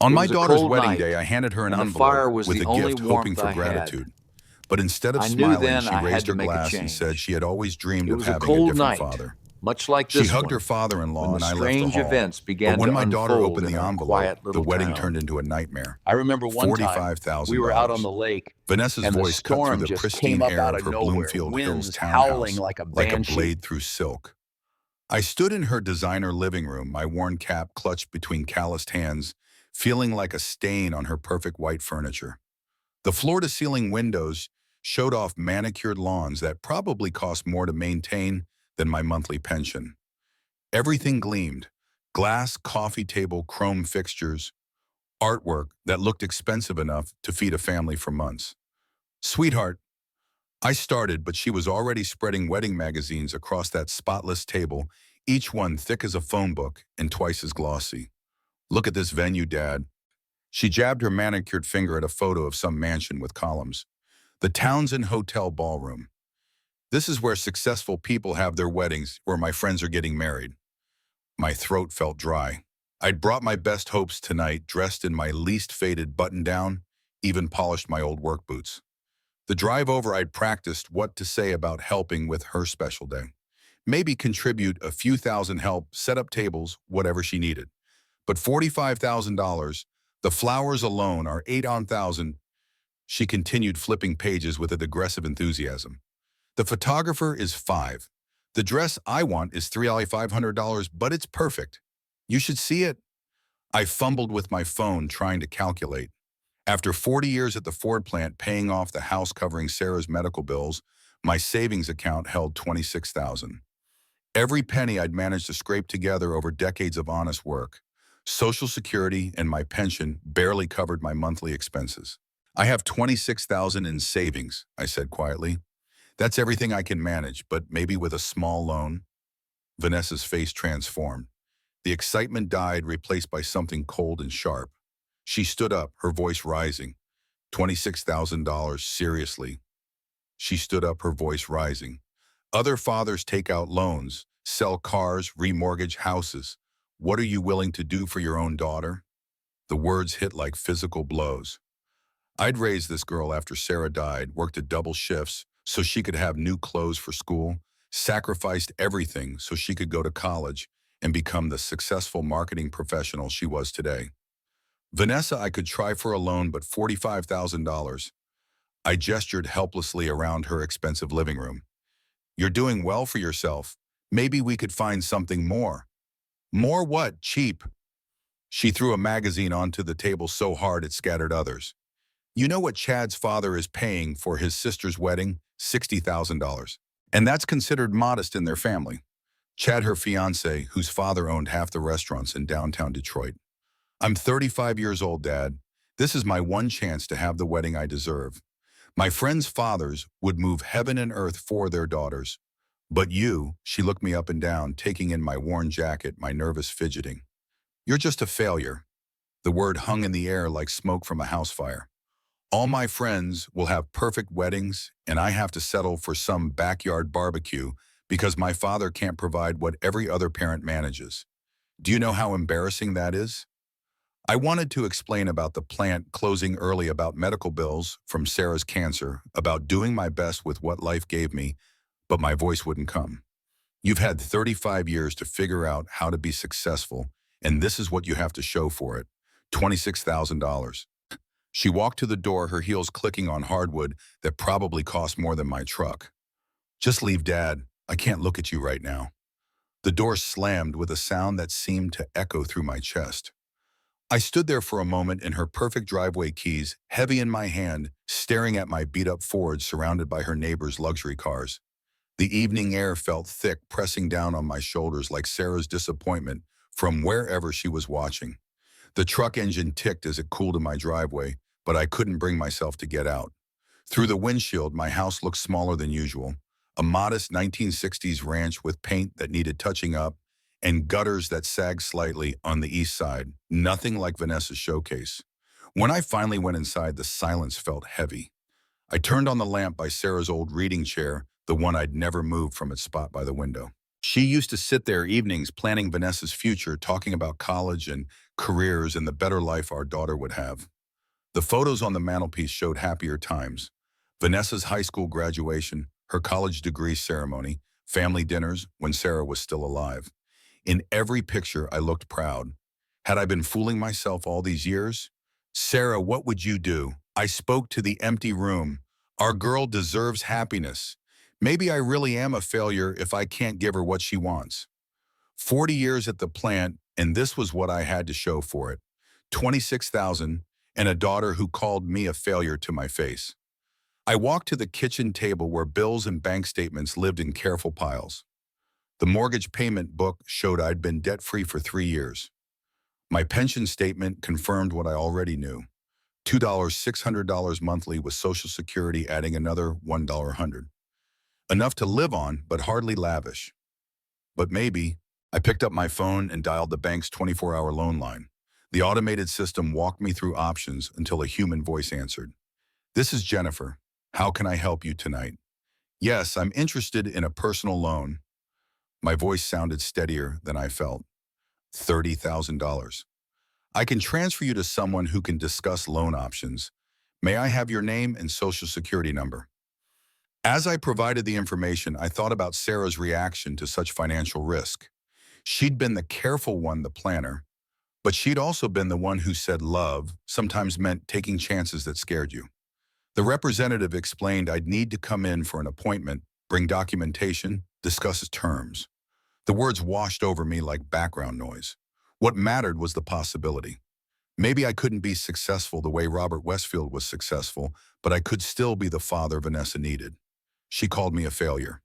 On It my was a daughter's cold wedding day, night, I handed her an and the envelope fire was with the a only gift, hoping warmth for I had. gratitude. But instead of I knew smiling, then she I had raised to her make a glass and said change. she had always dreamed It of was a having a cold different night, father. much like She this hugged her one, when father-in-law the and I left the strange hall. events But began when to my daughter unfold opened in the our envelope, quiet the little wedding turned town. into a nightmare. I remember one time we were out on $45,000. the lake, Vanessa's and the voice cut through storm the just came pristine up air out of of her nowhere, Bloomfield Hills winds howling townhouse like a like a banshee. blade through silk. I stood in her designer living room, my worn cap clutched between calloused hands, feeling like a stain on her perfect white furniture. The floor-to-ceiling windows showed off manicured lawns that probably cost more to maintain than my monthly pension. Everything gleamed: glass, coffee table, chrome fixtures, artwork that looked expensive enough to feed a family for months. "Sweetheart," I started, but she was already spreading wedding magazines across that spotless table, each one thick as a phone book and twice as glossy. "Look at this venue, Dad." She jabbed her manicured finger at a photo of some mansion with columns. "The Townsend Hotel Ballroom. This is where successful people have their weddings, where my friends are getting married." My throat felt dry. I'd brought my best hopes tonight, dressed in my least faded button-down, even polished my old work boots. The drive over, I'd practiced what to say about helping with her special day. Maybe contribute a few thousand, help set up tables, whatever she needed. But $45,000, the flowers alone are 8,000. She continued, flipping pages with a aggressive enthusiasm. "The photographer is 5. The dress I want is $3,500, but it's perfect. You should see it." I fumbled with my phone, trying to calculate. After 40 years at the Ford plant paying off the house covering Sarah's medical bills, my savings account held 26,000. Every penny I'd managed to scrape together over decades of honest work. Social Security and my pension barely covered my monthly expenses. "I have 26,000 in savings," I said quietly. "That's everything I can manage, but maybe with a small loan." Vanessa's face transformed. The excitement died, replaced by something cold and sharp. She stood up, her voice rising. $26,000, seriously. She stood up, her voice rising. "Other fathers take out loans, sell cars, remortgage houses. What are you willing to do for your own daughter?" The words hit like physical blows. I'd raised this girl after Sarah died, worked at double shifts so she could have new clothes for school, sacrificed everything so she could go to college and become the successful marketing professional she was today. "Vanessa, I could try for a loan, but $45,000. I gestured helplessly around her expensive living room. "You're doing well for yourself. Maybe we could find something more." "More what? Cheap." She threw a magazine onto the table so hard it scattered others. "You know what Chad's father is paying for his sister's wedding? $60,000. And that's considered modest in their family." Chad, her fiance, whose father owned half the restaurants in downtown Detroit. "I'm 35 years old, Dad. This is my one chance to have the wedding I deserve. My friends' fathers would move heaven and earth for their daughters. But you," she looked me up and down, taking in my worn jacket, my nervous fidgeting. "You're just a failure." The word hung in the air like smoke from a house fire. "All my friends will have perfect weddings, and I have to settle for some backyard barbecue because my father can't provide what every other parent manages. Do you know how embarrassing that is?" I wanted to explain about the plant closing early, about medical bills from Sarah's cancer, about doing my best with what life gave me, but my voice wouldn't come. "You've had 35 years to figure out how to be successful, and this is what you have to show for it. $26,000. She walked to the door, her heels clicking on hardwood that probably cost more than my truck. "Just leave, Dad. I can't look at you right now." The door slammed with a sound that seemed to echo through my chest. I stood there for a moment in her perfect driveway keys, heavy in my hand, staring at my beat-up Ford surrounded by her neighbors' luxury cars. The evening air felt thick, pressing down on my shoulders like Sarah's disappointment from wherever she was watching. The truck engine ticked as it cooled in my driveway, but I couldn't bring myself to get out. Through the windshield, my house looked smaller than usual. A modest 1960s ranch with paint that needed touching up and gutters that sagged slightly on the east side. Nothing like Vanessa's showcase. When I finally went inside, the silence felt heavy. I turned on the lamp by Sarah's old reading chair, the one I'd never moved from its spot by the window. She used to sit there evenings planning Vanessa's future, talking about college and careers, and the better life our daughter would have. The photos on the mantelpiece showed happier times. Vanessa's high school graduation, her college degree ceremony, family dinners when Sarah was still alive. In every picture, I looked proud. Had I been fooling myself all these years? Sarah, what would you do? I spoke to the empty room. Our girl deserves happiness. Maybe I really am a failure if I can't give her what she wants. 40 years at the plant, and this was what I had to show for it. 26,000 and a daughter who called me a failure to my face. I walked to the kitchen table where bills and bank statements lived in careful piles. The mortgage payment book showed I'd been debt-free for 3 years. My pension statement confirmed what I already knew. $600 monthly with Social Security adding another $100. Enough to live on, but hardly lavish. But maybe, I picked up my phone and dialed the bank's 24-hour loan line. The automated system walked me through options until a human voice answered. This is Jennifer. How can I help you tonight? Yes, I'm interested in a personal loan. My voice sounded steadier than I felt. $30,000. I can transfer you to someone who can discuss loan options. May I have your name and social security number? As I provided the information, I thought about Sarah's reaction to such financial risk. She'd been the careful one, the planner, but she'd also been the one who said love sometimes meant taking chances that scared you. The representative explained I'd need to come in for an appointment, bring documentation, discuss terms. The words washed over me like background noise. What mattered was the possibility. Maybe I couldn't be successful the way Robert Westfield was successful, but I could still be the father Vanessa needed. She called me a failure.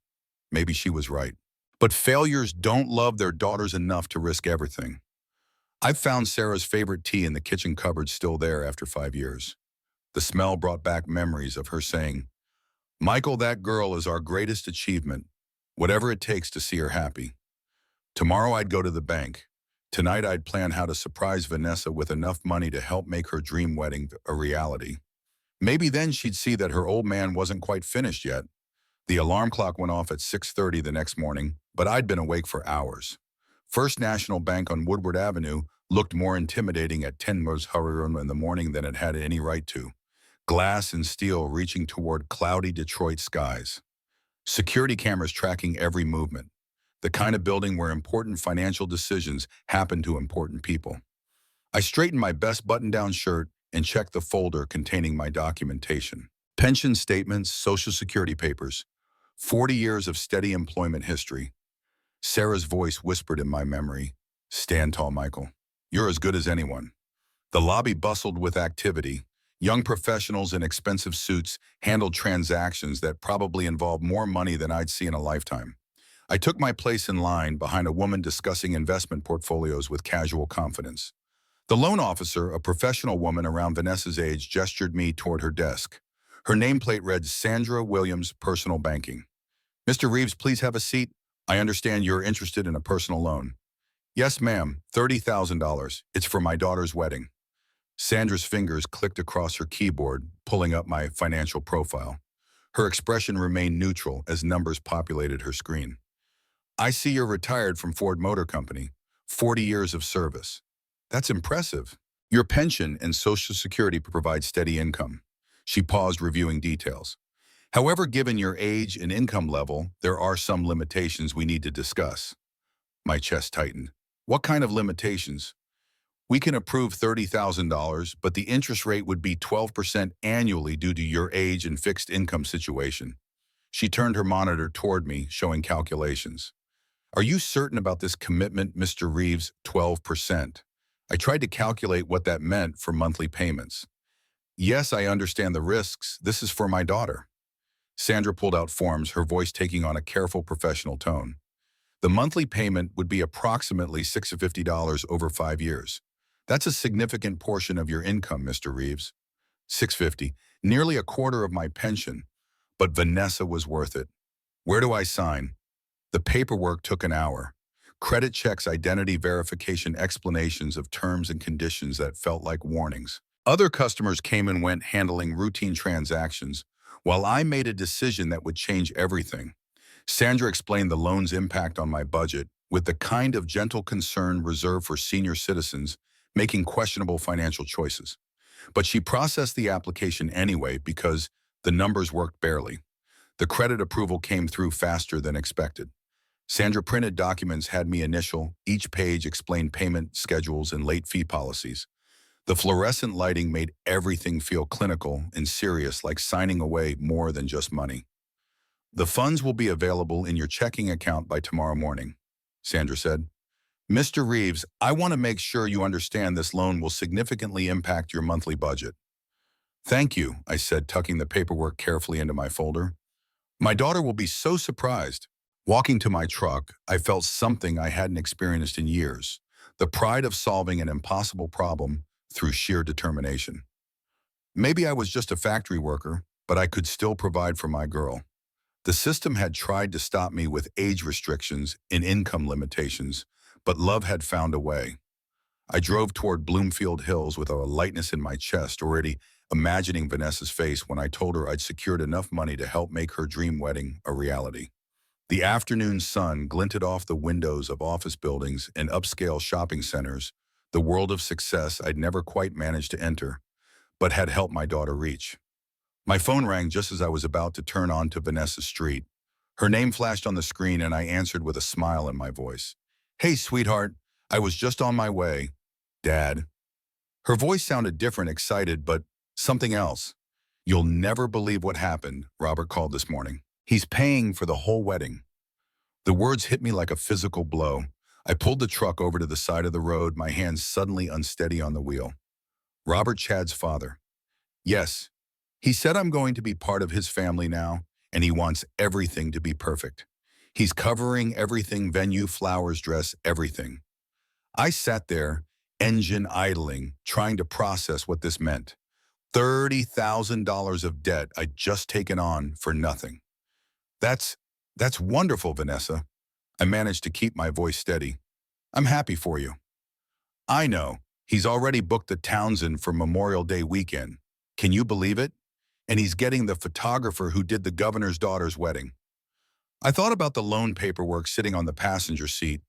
Maybe she was right. But failures don't love their daughters enough to risk everything. I've found Sarah's favorite tea in the kitchen cupboard still there after 5 years. The smell brought back memories of her saying, "Michael, that girl is our greatest achievement, whatever it takes to see her happy." Tomorrow I'd go to the bank. Tonight I'd plan how to surprise Vanessa with enough money to help make her dream wedding a reality. Maybe then she'd see that her old man wasn't quite finished yet. The alarm clock went off at 6:30 the next morning, but I'd been awake for hours. First National Bank on Woodward Avenue looked more intimidating at 10 in the morning than it had any right to. Glass and steel reaching toward cloudy Detroit skies. Security cameras tracking every movement. The kind of building where important financial decisions happen to important people. I straightened my best button-down shirt and checked the folder containing my documentation. Pension statements, Social Security papers. 40 years of steady employment history. Sarah's voice whispered in my memory, "Stand tall, Michael. You're as good as anyone." The lobby bustled with activity. Young professionals in expensive suits handled transactions that probably involved more money than I'd see in a lifetime. I took my place in line behind a woman discussing investment portfolios with casual confidence. The loan officer, a professional woman around Vanessa's age, gestured me toward her desk. Her nameplate read Sandra Williams, Personal Banking. "Mr. Reeves, please have a seat. I understand you're interested in a personal loan." "Yes, ma'am, $30,000. It's for my daughter's wedding." Sandra's fingers clicked across her keyboard, pulling up my financial profile. Her expression remained neutral as numbers populated her screen. "I see you're retired from Ford Motor Company. 40 years of service. That's impressive. Your pension and Social Security provide steady income." She paused, reviewing details. "However, given your age and income level, there are some limitations we need to discuss." My chest tightened. "What kind of limitations?" "We can approve $30,000, but the interest rate would be 12% annually due to your age and fixed income situation." She turned her monitor toward me, showing calculations. "Are you certain about this commitment, Mr. Reeves? 12%. I tried to calculate what that meant for monthly payments." "Yes, I understand the risks. This is for my daughter." Sandra pulled out forms, her voice taking on a careful professional tone. "The monthly payment would be approximately $650 over 5 years. That's a significant portion of your income, Mr. Reeves." $650, nearly a quarter of my pension. But Vanessa was worth it. "Where do I sign?" The paperwork took an hour. Credit checks, identity verification, explanations of terms and conditions that felt like warnings. Other customers came and went handling routine transactions, while I made a decision that would change everything. Sandra explained the loan's impact on my budget with the kind of gentle concern reserved for senior citizens, making questionable financial choices. But she processed the application anyway because the numbers worked barely. The credit approval came through faster than expected. Sandra printed documents had me initial, each page explained payment schedules and late fee policies. The fluorescent lighting made everything feel clinical and serious, like signing away more than just money. The funds will be available in your checking account by tomorrow morning, Sandra said. Mr. Reeves, I want to make sure you understand this loan will significantly impact your monthly budget. Thank you, I said, tucking the paperwork carefully into my folder. My daughter will be so surprised. Walking to my truck, I felt something I hadn't experienced in years, the pride of solving an impossible problem through sheer determination. Maybe I was just a factory worker, but I could still provide for my girl. The system had tried to stop me with age restrictions and income limitations, but love had found a way. I drove toward Bloomfield Hills with a lightness in my chest, already imagining Vanessa's face when I told her I'd secured enough money to help make her dream wedding a reality. The afternoon sun glinted off the windows of office buildings and upscale shopping centers, the world of success I'd never quite managed to enter, but had helped my daughter reach. My phone rang just as I was about to turn onto Vanessa Street. Her name flashed on the screen and I answered with a smile in my voice. Hey, sweetheart, I was just on my way. Dad. Her voice sounded different, excited, but something else. You'll never believe what happened, Robert called this morning. He's paying for the whole wedding. The words hit me like a physical blow. I pulled the truck over to the side of the road, my hands suddenly unsteady on the wheel. Robert, Chad's father. Yes, he said I'm going to be part of his family now, and he wants everything to be perfect. He's covering everything, venue, flowers, dress, everything. I sat there, engine idling, trying to process what this meant. $30,000 of debt I'd just taken on for nothing. That's wonderful, Vanessa. I managed to keep my voice steady. I'm happy for you. I know. He's already booked the Townsend for Memorial Day weekend. Can you believe it? And he's getting the photographer who did the governor's daughter's wedding. I thought about the loan paperwork sitting on the passenger seat,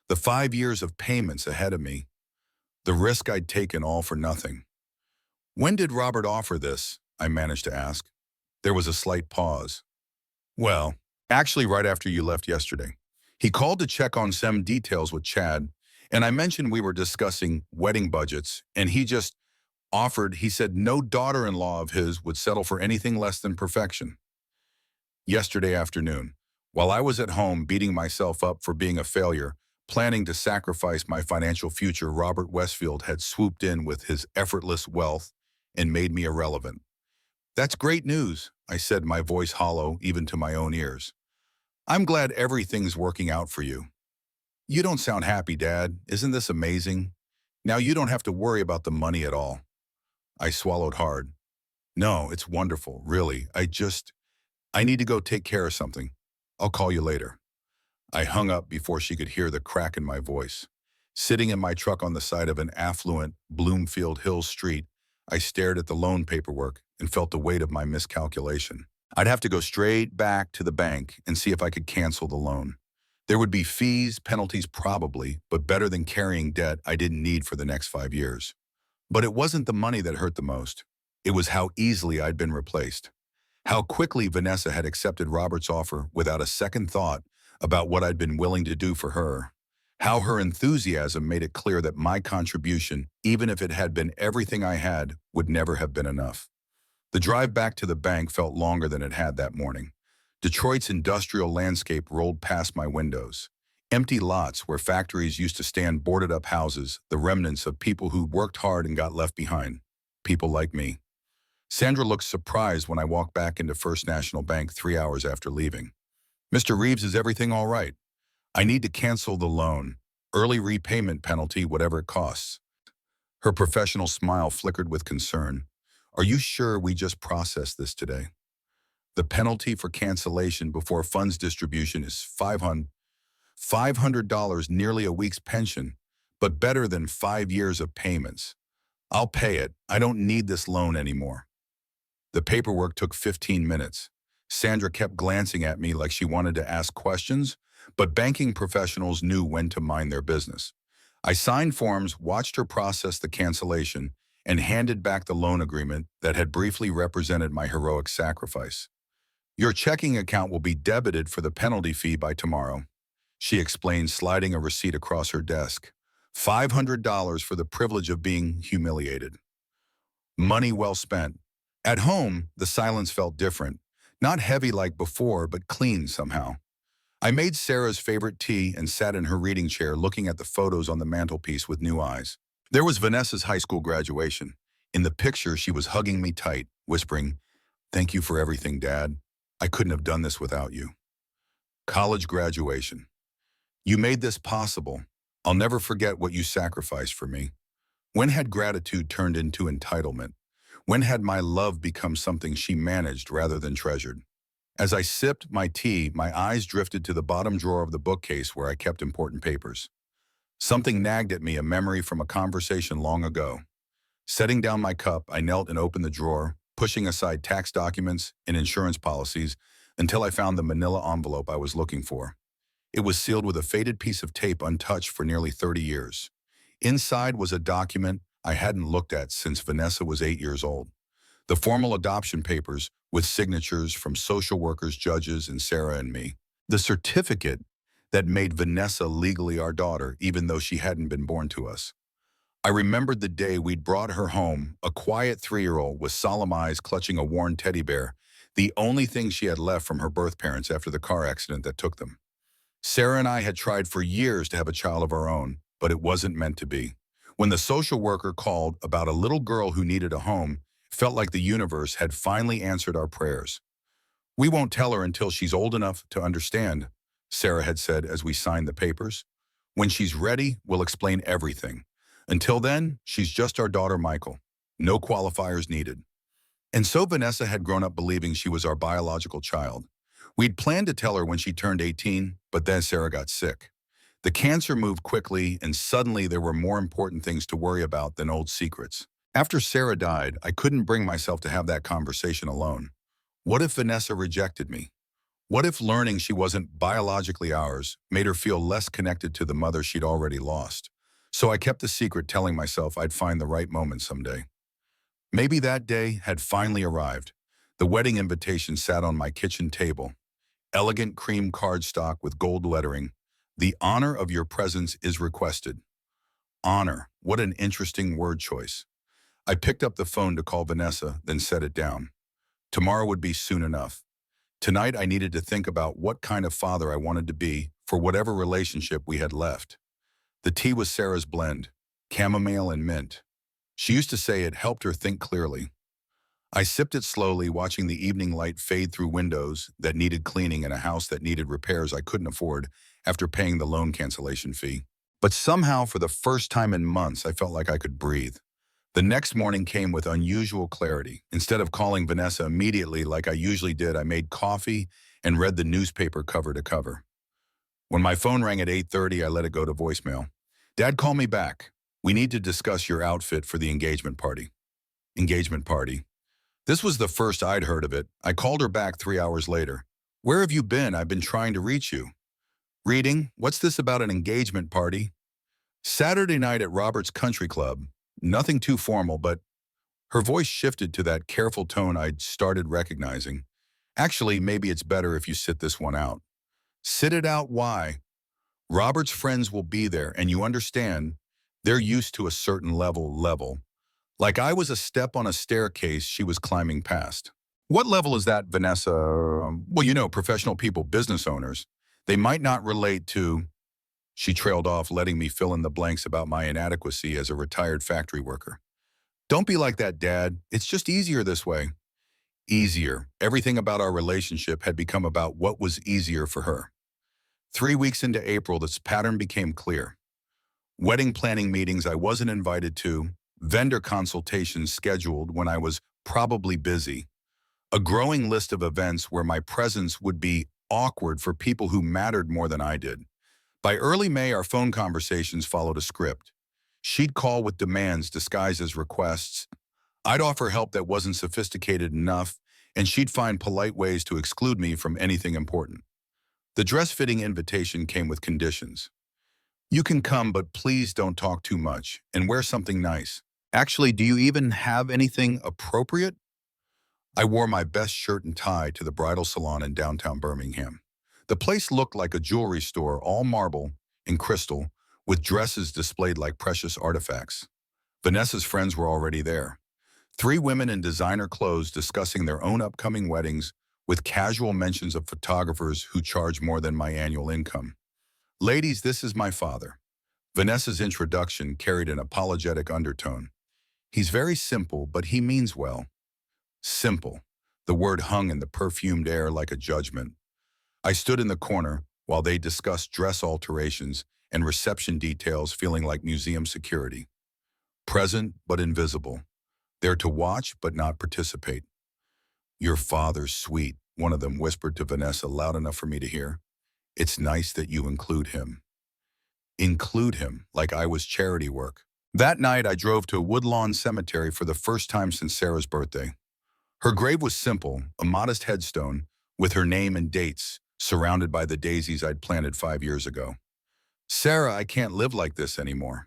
the 5 years of payments ahead of me, the risk I'd taken all for nothing. When did Robert offer this? I managed to ask. There was a slight pause. Well, actually right after you left yesterday. He called to check on some details with Chad, and I mentioned we were discussing wedding budgets, and he just offered. He said no daughter-in-law of his would settle for anything less than perfection. Yesterday afternoon, while I was at home beating myself up for being a failure, planning to sacrifice my financial future, Robert Westfield had swooped in with his effortless wealth and made me irrelevant. That's great news, I said, my voice hollow even to my own ears. I'm glad everything's working out for you. You don't sound happy, Dad. Isn't this amazing? Now you don't have to worry about the money at all. I swallowed hard. No, it's wonderful, really. I need to go take care of something. I'll call you later. I hung up before she could hear the crack in my voice. Sitting in my truck on the side of an affluent Bloomfield Hills street, I stared at the loan paperwork and felt the weight of my miscalculation. I'd have to go straight back to the bank and see if I could cancel the loan. There would be fees, penalties probably, but better than carrying debt I didn't need for the next 5 years. But it wasn't the money that hurt the most. It was how easily I'd been replaced. How quickly Vanessa had accepted Robert's offer without a second thought about what I'd been willing to do for her. How her enthusiasm made it clear that my contribution, even if it had been everything I had, would never have been enough. The drive back to the bank felt longer than it had that morning. Detroit's industrial landscape rolled past my windows. Empty lots where factories used to stand, boarded-up houses, the remnants of people who worked hard and got left behind. People like me. Sandra looked surprised when I walked back into First National Bank 3 hours after leaving. Mr. Reeves, is everything all right? I need to cancel the loan. Early repayment penalty, whatever it costs. Her professional smile flickered with concern. Are you sure we just processed this today? The penalty for cancellation before funds distribution is $500, nearly a week's pension, but better than 5 years of payments. I'll pay it. I don't need this loan anymore. The paperwork took 15 minutes. Sandra kept glancing at me like she wanted to ask questions, but banking professionals knew when to mind their business. I signed forms, watched her process the cancellation, and handed back the loan agreement that had briefly represented my heroic sacrifice. Your checking account will be debited for the penalty fee by tomorrow, she explained, sliding a receipt across her desk. $500 for the privilege of being humiliated. Money well spent. At home, the silence felt different. Not heavy like before, but clean somehow. I made Sarah's favorite tea and sat in her reading chair looking at the photos on the mantelpiece with new eyes. There was Vanessa's high school graduation. In the picture, she was hugging me tight, whispering, "Thank you for everything, Dad. I couldn't have done this without you." College graduation. You made this possible. I'll never forget what you sacrificed for me. When had gratitude turned into entitlement? When had my love become something she managed rather than treasured? As I sipped my tea, my eyes drifted to the bottom drawer of the bookcase where I kept important papers. Something nagged at me, a memory from a conversation long ago. Setting down my cup, I knelt and opened the drawer, pushing aside tax documents and insurance policies until I found the manila envelope I was looking for. It was sealed with a faded piece of tape untouched for nearly 30 years. Inside was a document I hadn't looked at since Vanessa was 8 years old. The formal adoption papers with signatures from social workers, judges, and Sarah and me. The certificate that made Vanessa legally our daughter, even though she hadn't been born to us. I remembered the day we'd brought her home, a quiet 3-year-old with solemn eyes clutching a worn teddy bear, the only thing she had left from her birth parents after the car accident that took them. Sarah and I had tried for years to have a child of our own, but it wasn't meant to be. When the social worker called about a little girl who needed a home, it felt like the universe had finally answered our prayers. "We won't tell her until she's old enough to understand," Sarah had said as we signed the papers. "When she's ready, we'll explain everything. Until then, she's just our daughter Michael. No qualifiers needed." And so Vanessa had grown up believing she was our biological child. We'd planned to tell her when she turned 18, but then Sarah got sick. The cancer moved quickly, and suddenly there were more important things to worry about than old secrets. After Sarah died, I couldn't bring myself to have that conversation alone. What if Vanessa rejected me? What if learning she wasn't biologically ours made her feel less connected to the mother she'd already lost? So I kept the secret, telling myself I'd find the right moment someday. Maybe that day had finally arrived. The wedding invitation sat on my kitchen table. Elegant cream cardstock with gold lettering. "The honor of your presence is requested." Honor, what an interesting word choice. I picked up the phone to call Vanessa, then set it down. Tomorrow would be soon enough. Tonight I needed to think about what kind of father I wanted to be for whatever relationship we had left. The tea was Sarah's blend, chamomile and mint. She used to say it helped her think clearly. I sipped it slowly, watching the evening light fade through windows that needed cleaning in a house that needed repairs I couldn't afford after paying the loan cancellation fee. But somehow, for the first time in months, I felt like I could breathe. The next morning came with unusual clarity. Instead of calling Vanessa immediately like I usually did, I made coffee and read the newspaper cover to cover. When my phone rang at 8:30, I let it go to voicemail. "Dad, call me back. We need to discuss your outfit for the engagement party." Engagement party. This was the first I'd heard of it. I called her back 3 hours later. "Where have you been? I've been trying to reach you." "Reading. What's this about an engagement party?" "Saturday night at Robert's Country Club. Nothing too formal, but..." Her voice shifted to that careful tone I'd started recognizing. "Actually, maybe it's better if you sit this one out." "Sit it out? Why?" "Robert's friends will be there, and you understand, they're used to a certain level. Like I was a step on a staircase she was climbing past." "What level is that, Vanessa?" "Well, professional people, business owners. They might not relate to..." She trailed off, letting me fill in the blanks about my inadequacy as a retired factory worker. "Don't be like that, Dad. It's just easier this way." Easier. Everything about our relationship had become about what was easier for her. 3 weeks into April, this pattern became clear. Wedding planning meetings I wasn't invited to, vendor consultations scheduled when I was probably busy, a growing list of events where my presence would be awkward for people who mattered more than I did. By early May, our phone conversations followed a script. She'd call with demands disguised as requests. I'd offer help that wasn't sophisticated enough, and she'd find polite ways to exclude me from anything important. The dress-fitting invitation came with conditions. You can come, but please don't talk too much and wear something nice. Actually, do you even have anything appropriate? I wore my best shirt and tie to the bridal salon in downtown Birmingham. The place looked like a jewelry store, all marble and crystal, with dresses displayed like precious artifacts. Vanessa's friends were already there. Three women in designer clothes discussing their own upcoming weddings with casual mentions of photographers who charge more than my annual income. Ladies, this is my father. Vanessa's introduction carried an apologetic undertone. He's very simple, but he means well. Simple. The word hung in the perfumed air like a judgment. I stood in the corner while they discussed dress alterations and reception details, feeling like museum security. Present but invisible. There to watch but not participate. Your father's sweet, one of them whispered to Vanessa loud enough for me to hear. It's nice that you include him. Include him, like I was charity work. That night, I drove to a Woodlawn cemetery for the first time since Sarah's birthday. Her grave was simple, a modest headstone, with her name and dates, surrounded by the daisies I'd planted 5 years ago. Sarah, I can't live like this anymore.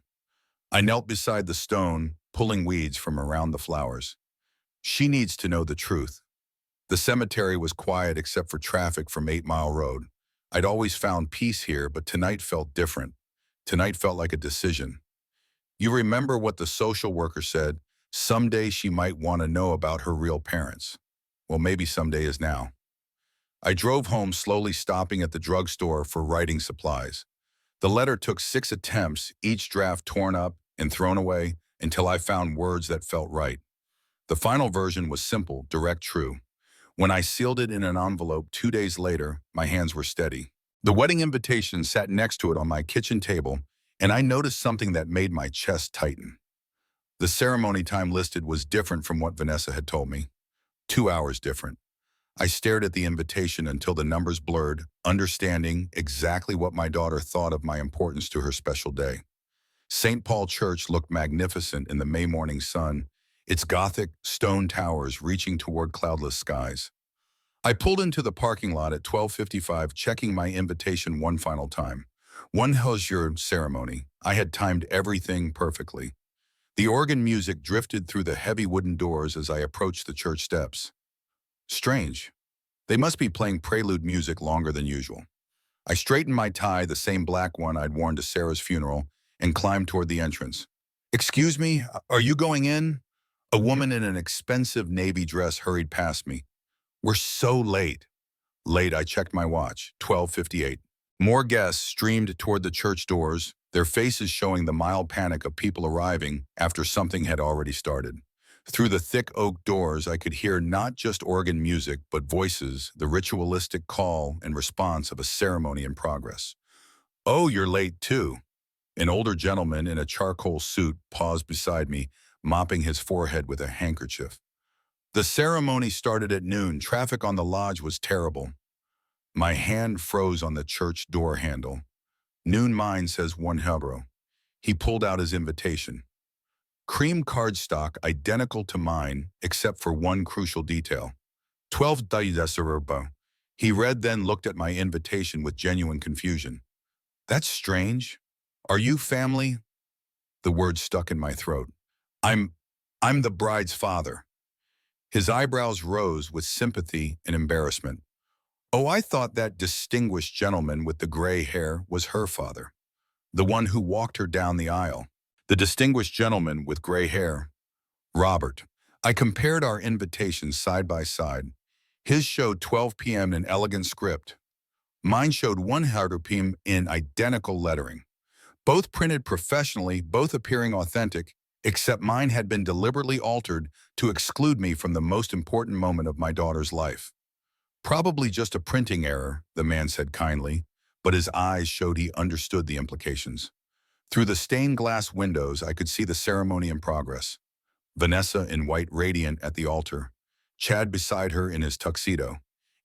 I knelt beside the stone, pulling weeds from around the flowers. She needs to know the truth. The cemetery was quiet except for traffic from 8 Mile Road. I'd always found peace here, but tonight felt different. Tonight felt like a decision. You remember what the social worker said? Someday she might want to know about her real parents. Well, maybe someday is now. I drove home, slowly stopping at the drugstore for writing supplies. The letter took 6 attempts, each draft torn up and thrown away until I found words that felt right. The final version was simple, direct, true. When I sealed it in an envelope 2 days later, my hands were steady. The wedding invitation sat next to it on my kitchen table, and I noticed something that made my chest tighten. The ceremony time listed was different from what Vanessa had told me. 2 hours different. I stared at the invitation until the numbers blurred, understanding exactly what my daughter thought of my importance to her special day. St. Paul Church looked magnificent in the May morning sun, its Gothic stone towers reaching toward cloudless skies. I pulled into the parking lot at 12:55, checking my invitation one final time. One how's your ceremony? I had timed everything perfectly. The organ music drifted through the heavy wooden doors as I approached the church steps. Strange. They must be playing prelude music longer than usual. I straightened my tie, the same black one I'd worn to Sarah's funeral, and climbed toward the entrance. Excuse me, are you going in? A woman in an expensive navy dress hurried past me. We're so late. Late, I checked my watch, 12:58. More guests streamed toward the church doors, their faces showing the mild panic of people arriving after something had already started. Through the thick oak doors, I could hear not just organ music, but voices, the ritualistic call and response of a ceremony in progress. Oh, you're late too. An older gentleman in a charcoal suit paused beside me, mopping his forehead with a handkerchief. The ceremony started at noon. Traffic on the lodge was terrible. My hand froze on the church door handle. Noon mine says 1 euro. He pulled out his invitation. Cream cardstock identical to mine, except for one crucial detail. 12 euro. He read, then looked at my invitation with genuine confusion. That's strange. Are you family? The word stuck in my throat. I'm the bride's father. His eyebrows rose with sympathy and embarrassment. Oh, I thought that distinguished gentleman with the gray hair was her father, the one who walked her down the aisle. The distinguished gentleman with gray hair, Robert. I compared our invitations side by side. His showed 12 p.m. in elegant script. Mine showed 1 p.m. in identical lettering. Both printed professionally, both appearing authentic, except mine had been deliberately altered to exclude me from the most important moment of my daughter's life. Probably just a printing error, the man said kindly, but his eyes showed he understood the implications. Through the stained glass windows, I could see the ceremony in progress. Vanessa in white radiant at the altar, Chad beside her in his tuxedo,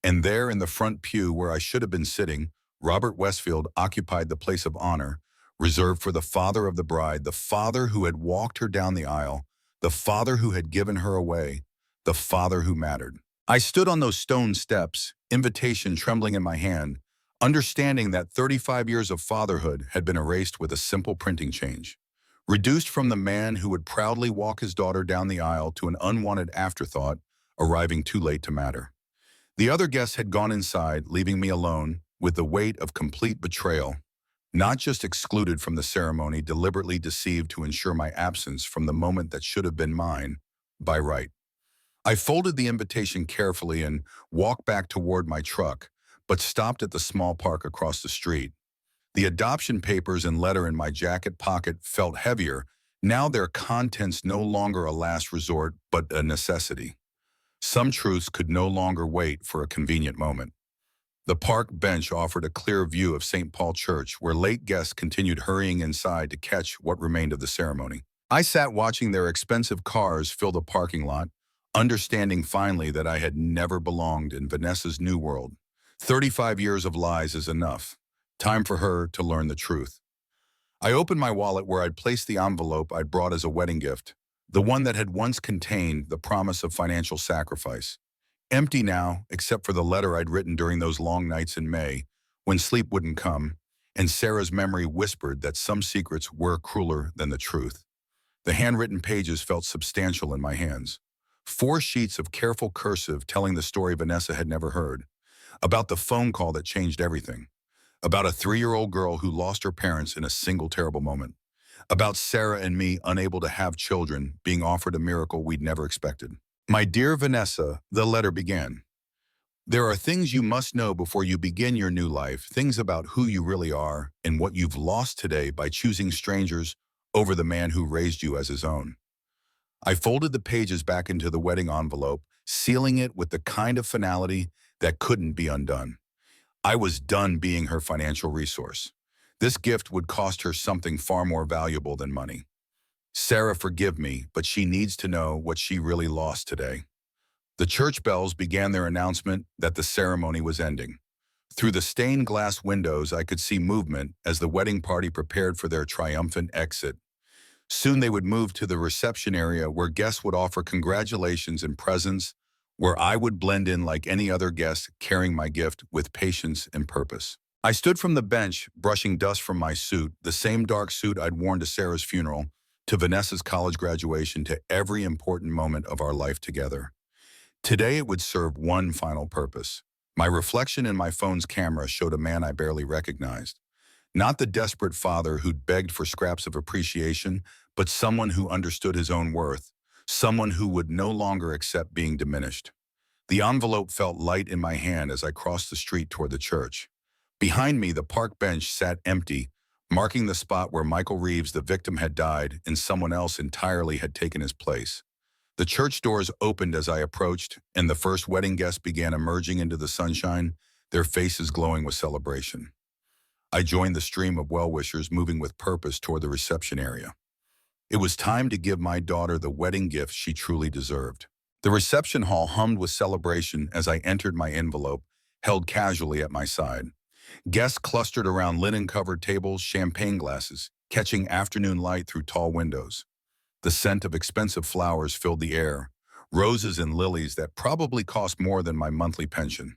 and there in the front pew where I should have been sitting, Robert Westfield occupied the place of honor, reserved for the father of the bride, the father who had walked her down the aisle, the father who had given her away, the father who mattered. I stood on those stone steps, invitation trembling in my hand, understanding that 35 years of fatherhood had been erased with a simple printing change. Reduced from the man who would proudly walk his daughter down the aisle to an unwanted afterthought, arriving too late to matter. The other guests had gone inside, leaving me alone with the weight of complete betrayal, not just excluded from the ceremony, deliberately deceived to ensure my absence from the moment that should have been mine by right. I folded the invitation carefully and walked back toward my truck, but stopped at the small park across the street. The adoption papers and letter in my jacket pocket felt heavier, now their contents no longer a last resort but a necessity. Some truths could no longer wait for a convenient moment. The park bench offered a clear view of St. Paul Church, where late guests continued hurrying inside to catch what remained of the ceremony. I sat watching their expensive cars fill the parking lot, understanding finally that I had never belonged in Vanessa's new world. 35 years of lies is enough. Time for her to learn the truth. I opened my wallet where I'd placed the envelope I'd brought as a wedding gift, the one that had once contained the promise of financial sacrifice. Empty now, except for the letter I'd written during those long nights in May, when sleep wouldn't come, and Sarah's memory whispered that some secrets were crueler than the truth. The handwritten pages felt substantial in my hands. 4 sheets of careful cursive telling the story Vanessa had never heard, about the phone call that changed everything, about a 3-year-old girl who lost her parents in a single terrible moment, about Sarah and me unable to have children, being offered a miracle we'd never expected. My dear Vanessa, the letter began. There are things you must know before you begin your new life, things about who you really are and what you've lost today by choosing strangers over the man who raised you as his own. I folded the pages back into the wedding envelope, sealing it with the kind of finality that couldn't be undone. I was done being her financial resource. This gift would cost her something far more valuable than money. Sarah, forgive me, but she needs to know what she really lost today. The church bells began their announcement that the ceremony was ending. Through the stained glass windows, I could see movement as the wedding party prepared for their triumphant exit. Soon they would move to the reception area where guests would offer congratulations and presents, where I would blend in like any other guest, carrying my gift with patience and purpose. I stood from the bench, brushing dust from my suit, the same dark suit I'd worn to Sarah's funeral, to Vanessa's college graduation, to every important moment of our life together. Today it would serve one final purpose. My reflection in my phone's camera showed a man I barely recognized. Not the desperate father who'd begged for scraps of appreciation, but someone who understood his own worth, someone who would no longer accept being diminished. The envelope felt light in my hand as I crossed the street toward the church. Behind me, the park bench sat empty, marking the spot where Michael Reeves, the victim, had died and someone else entirely had taken his place. The church doors opened as I approached, and the first wedding guests began emerging into the sunshine, their faces glowing with celebration. I joined the stream of well-wishers moving with purpose toward the reception area. It was time to give my daughter the wedding gift she truly deserved. The reception hall hummed with celebration as I entered, my envelope held casually at my side. Guests clustered around linen-covered tables, champagne glasses, catching afternoon light through tall windows. The scent of expensive flowers filled the air, roses and lilies that probably cost more than my monthly pension.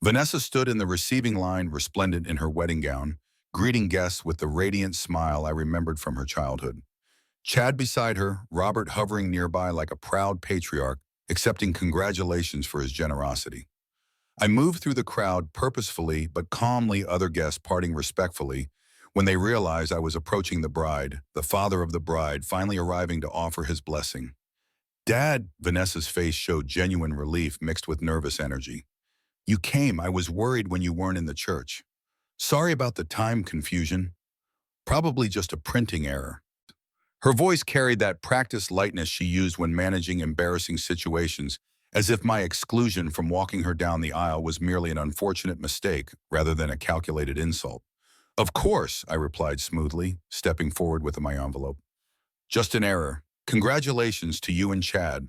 Vanessa stood in the receiving line, resplendent in her wedding gown, greeting guests with the radiant smile I remembered from her childhood. Chad beside her, Robert hovering nearby like a proud patriarch, accepting congratulations for his generosity. I moved through the crowd purposefully but calmly, other guests parting respectfully when they realized I was approaching the bride, the father of the bride finally arriving to offer his blessing. Dad, Vanessa's face showed genuine relief mixed with nervous energy. You came. I was worried when you weren't in the church. Sorry about the time confusion. Probably just a printing error. Her voice carried that practiced lightness she used when managing embarrassing situations, as if my exclusion from walking her down the aisle was merely an unfortunate mistake rather than a calculated insult. Of course, I replied smoothly, stepping forward with my envelope. Just an error. Congratulations to you and Chad.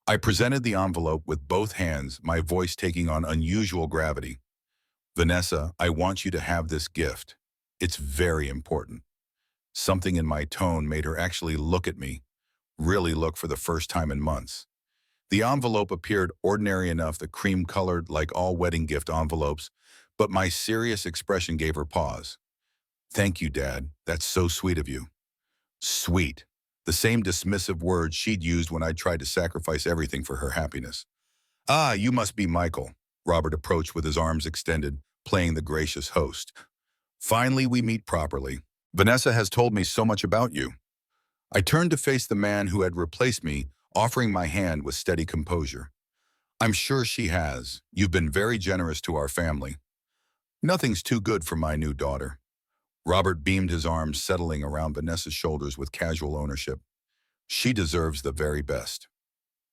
I presented the envelope with both hands, my voice taking on unusual gravity. Vanessa, I want you to have this gift. It's very important. Something in my tone made her actually look at me, really look, for the first time in months. The envelope appeared ordinary enough, the cream-colored like all wedding gift envelopes, but my serious expression gave her pause. Thank you, Dad. That's so sweet of you. Sweet. The same dismissive words she'd used when I tried to sacrifice everything for her happiness. Ah, you must be Michael. Robert approached with his arms extended, playing the gracious host. Finally, we meet properly. Vanessa has told me so much about you. I turned to face the man who had replaced me, offering my hand with steady composure. I'm sure she has. You've been very generous to our family. Nothing's too good for my new daughter. Robert beamed his arms, settling around Vanessa's shoulders with casual ownership. She deserves the very best.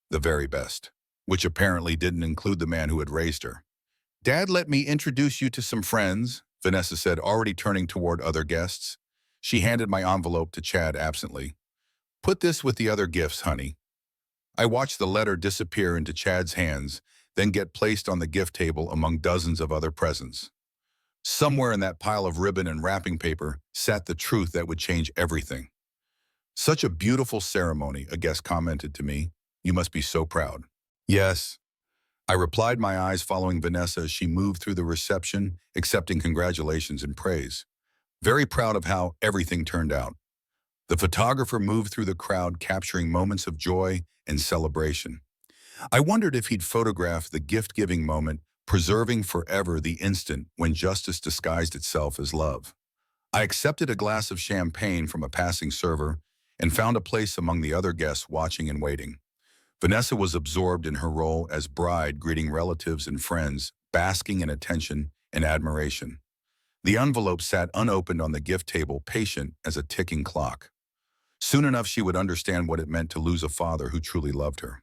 The very best. Which apparently didn't include the man who had raised her. Dad, let me introduce you to some friends, Vanessa said, already turning toward other guests. She handed my envelope to Chad absently. Put this with the other gifts, honey. I watched the letter disappear into Chad's hands, then get placed on the gift table among dozens of other presents. Somewhere in that pile of ribbon and wrapping paper sat the truth that would change everything. Such a beautiful ceremony, a guest commented to me. You must be so proud. Yes. I replied, my eyes following Vanessa as she moved through the reception, accepting congratulations and praise. Very proud of how everything turned out. The photographer moved through the crowd, capturing moments of joy and celebration. I wondered if he'd photograph the gift-giving moment, preserving forever the instant when justice disguised itself as love. I accepted a glass of champagne from a passing server and found a place among the other guests watching and waiting. Vanessa was absorbed in her role as bride, greeting relatives and friends, basking in attention and admiration. The envelope sat unopened on the gift table, patient as a ticking clock. Soon enough, she would understand what it meant to lose a father who truly loved her.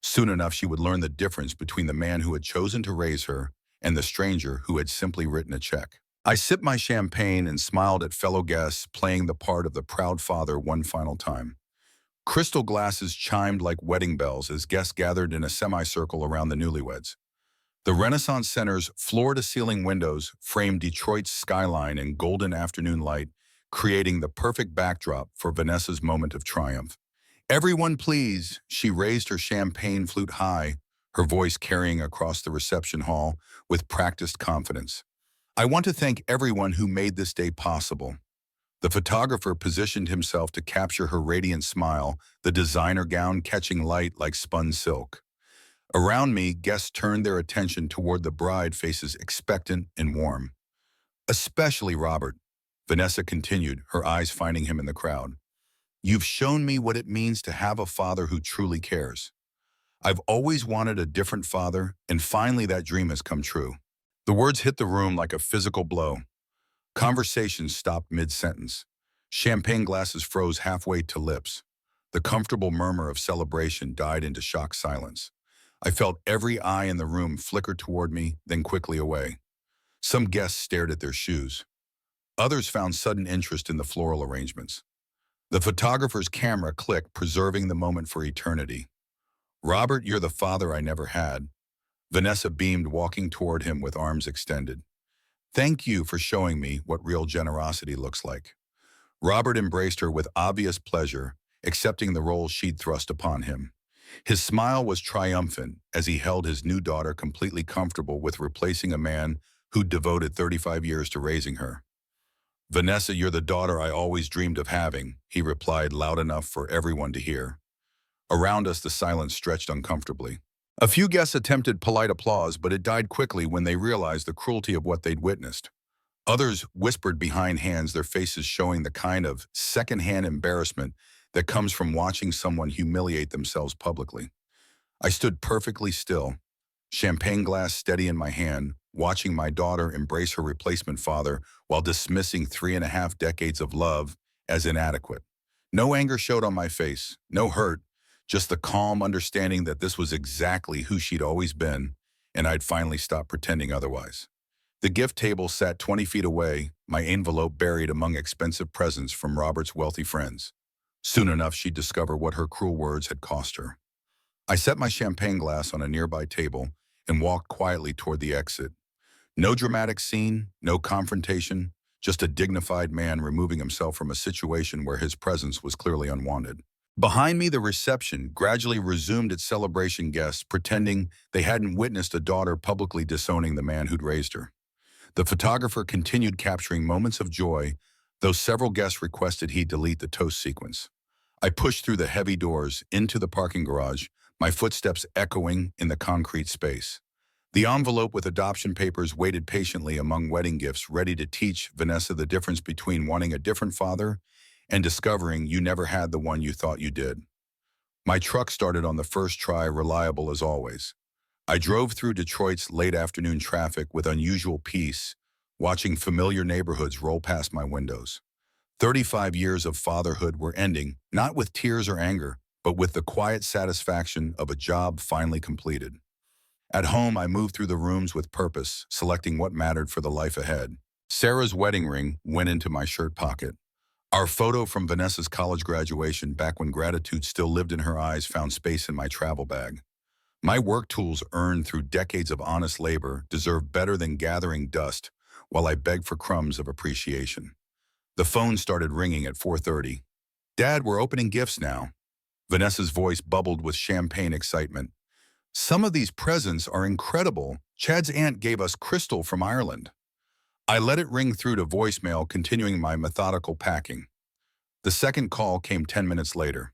Soon enough, she would learn the difference between the man who had chosen to raise her and the stranger who had simply written a check. I sipped my champagne and smiled at fellow guests, playing the part of the proud father one final time. Crystal glasses chimed like wedding bells as guests gathered in a semicircle around the newlyweds. The Renaissance Center's floor-to-ceiling windows framed Detroit's skyline in golden afternoon light, creating the perfect backdrop for Vanessa's moment of triumph. Everyone please, she raised her champagne flute high, her voice carrying across the reception hall with practiced confidence. I want to thank everyone who made this day possible. The photographer positioned himself to capture her radiant smile, the designer gown catching light like spun silk. Around me, guests turned their attention toward the bride, faces expectant and warm. Especially Robert, Vanessa continued, her eyes finding him in the crowd. You've shown me what it means to have a father who truly cares. I've always wanted a different father, and finally that dream has come true. The words hit the room like a physical blow. Conversation stopped mid-sentence. Champagne glasses froze halfway to lips. The comfortable murmur of celebration died into shocked silence. I felt every eye in the room flicker toward me, then quickly away. Some guests stared at their shoes. Others found sudden interest in the floral arrangements. The photographer's camera clicked, preserving the moment for eternity. Robert, you're the father I never had. Vanessa beamed, walking toward him with arms extended. Thank you for showing me what real generosity looks like. Robert embraced her with obvious pleasure, accepting the role she'd thrust upon him. His smile was triumphant as he held his new daughter, completely comfortable with replacing a man who'd devoted 35 years to raising her. Vanessa, you're the daughter I always dreamed of having, he replied loud enough for everyone to hear. Around us, the silence stretched uncomfortably. A few guests attempted polite applause, but it died quickly when they realized the cruelty of what they'd witnessed. Others whispered behind hands, their faces showing the kind of secondhand embarrassment that comes from watching someone humiliate themselves publicly. I stood perfectly still, champagne glass steady in my hand, watching my daughter embrace her replacement father while dismissing 3.5 decades of love as inadequate. No anger showed on my face, no hurt, just the calm understanding that this was exactly who she'd always been, and I'd finally stopped pretending otherwise. The gift table sat 20 feet away, my envelope buried among expensive presents from Robert's wealthy friends. Soon enough, she'd discover what her cruel words had cost her. I set my champagne glass on a nearby table and walked quietly toward the exit. No dramatic scene, no confrontation, just a dignified man removing himself from a situation where his presence was clearly unwanted. Behind me, the reception gradually resumed its celebration, guests pretending they hadn't witnessed a daughter publicly disowning the man who'd raised her. The photographer continued capturing moments of joy, though several guests requested he delete the toast sequence. I pushed through the heavy doors into the parking garage, my footsteps echoing in the concrete space. The envelope with adoption papers waited patiently among wedding gifts, ready to teach Vanessa the difference between wanting a different father and discovering you never had the one you thought you did. My truck started on the first try, reliable as always. I drove through Detroit's late afternoon traffic with unusual peace, watching familiar neighborhoods roll past my windows. 35 years of fatherhood were ending, not with tears or anger, but with the quiet satisfaction of a job finally completed. At home, I moved through the rooms with purpose, selecting what mattered for the life ahead. Sarah's wedding ring went into my shirt pocket. Our photo from Vanessa's college graduation, back when gratitude still lived in her eyes, found space in my travel bag. My work tools, earned through decades of honest labor, deserve better than gathering dust while I beg for crumbs of appreciation. The phone started ringing at 4:30. "Dad, we're opening gifts now." Vanessa's voice bubbled with champagne excitement. "Some of these presents are incredible. Chad's aunt gave us crystal from Ireland." I let it ring through to voicemail, continuing my methodical packing. The second call came 10 minutes later.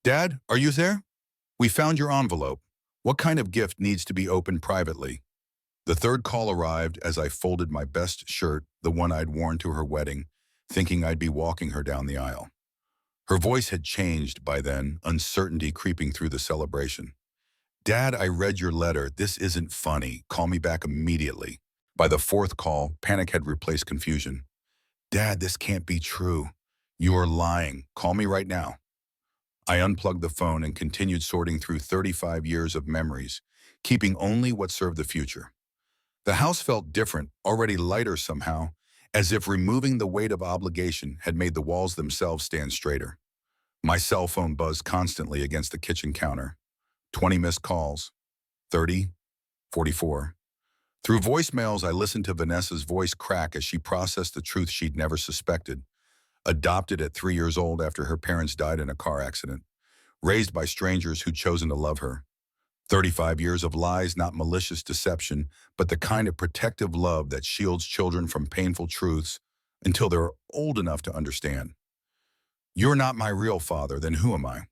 "Dad, are you there? We found your envelope. What kind of gift needs to be opened privately?" The third call arrived as I folded my best shirt, the one I'd worn to her wedding, thinking I'd be walking her down the aisle. Her voice had changed by then, uncertainty creeping through the celebration. "Dad, I read your letter. This isn't funny. Call me back immediately." By the fourth call, panic had replaced confusion. "Dad, this can't be true. You are lying. Call me right now." I unplugged the phone and continued sorting through 35 years of memories, keeping only what served the future. The house felt different, already lighter somehow, as if removing the weight of obligation had made the walls themselves stand straighter. My cell phone buzzed constantly against the kitchen counter. 20 missed calls. 30. 44. Through voicemails, I listened to Vanessa's voice crack as she processed the truth she'd never suspected. Adopted at 3 years old after her parents died in a car accident. Raised by strangers who'd chosen to love her. 35 years of lies, not malicious deception, but the kind of protective love that shields children from painful truths until they're old enough to understand. "You're not my real father, then who am I?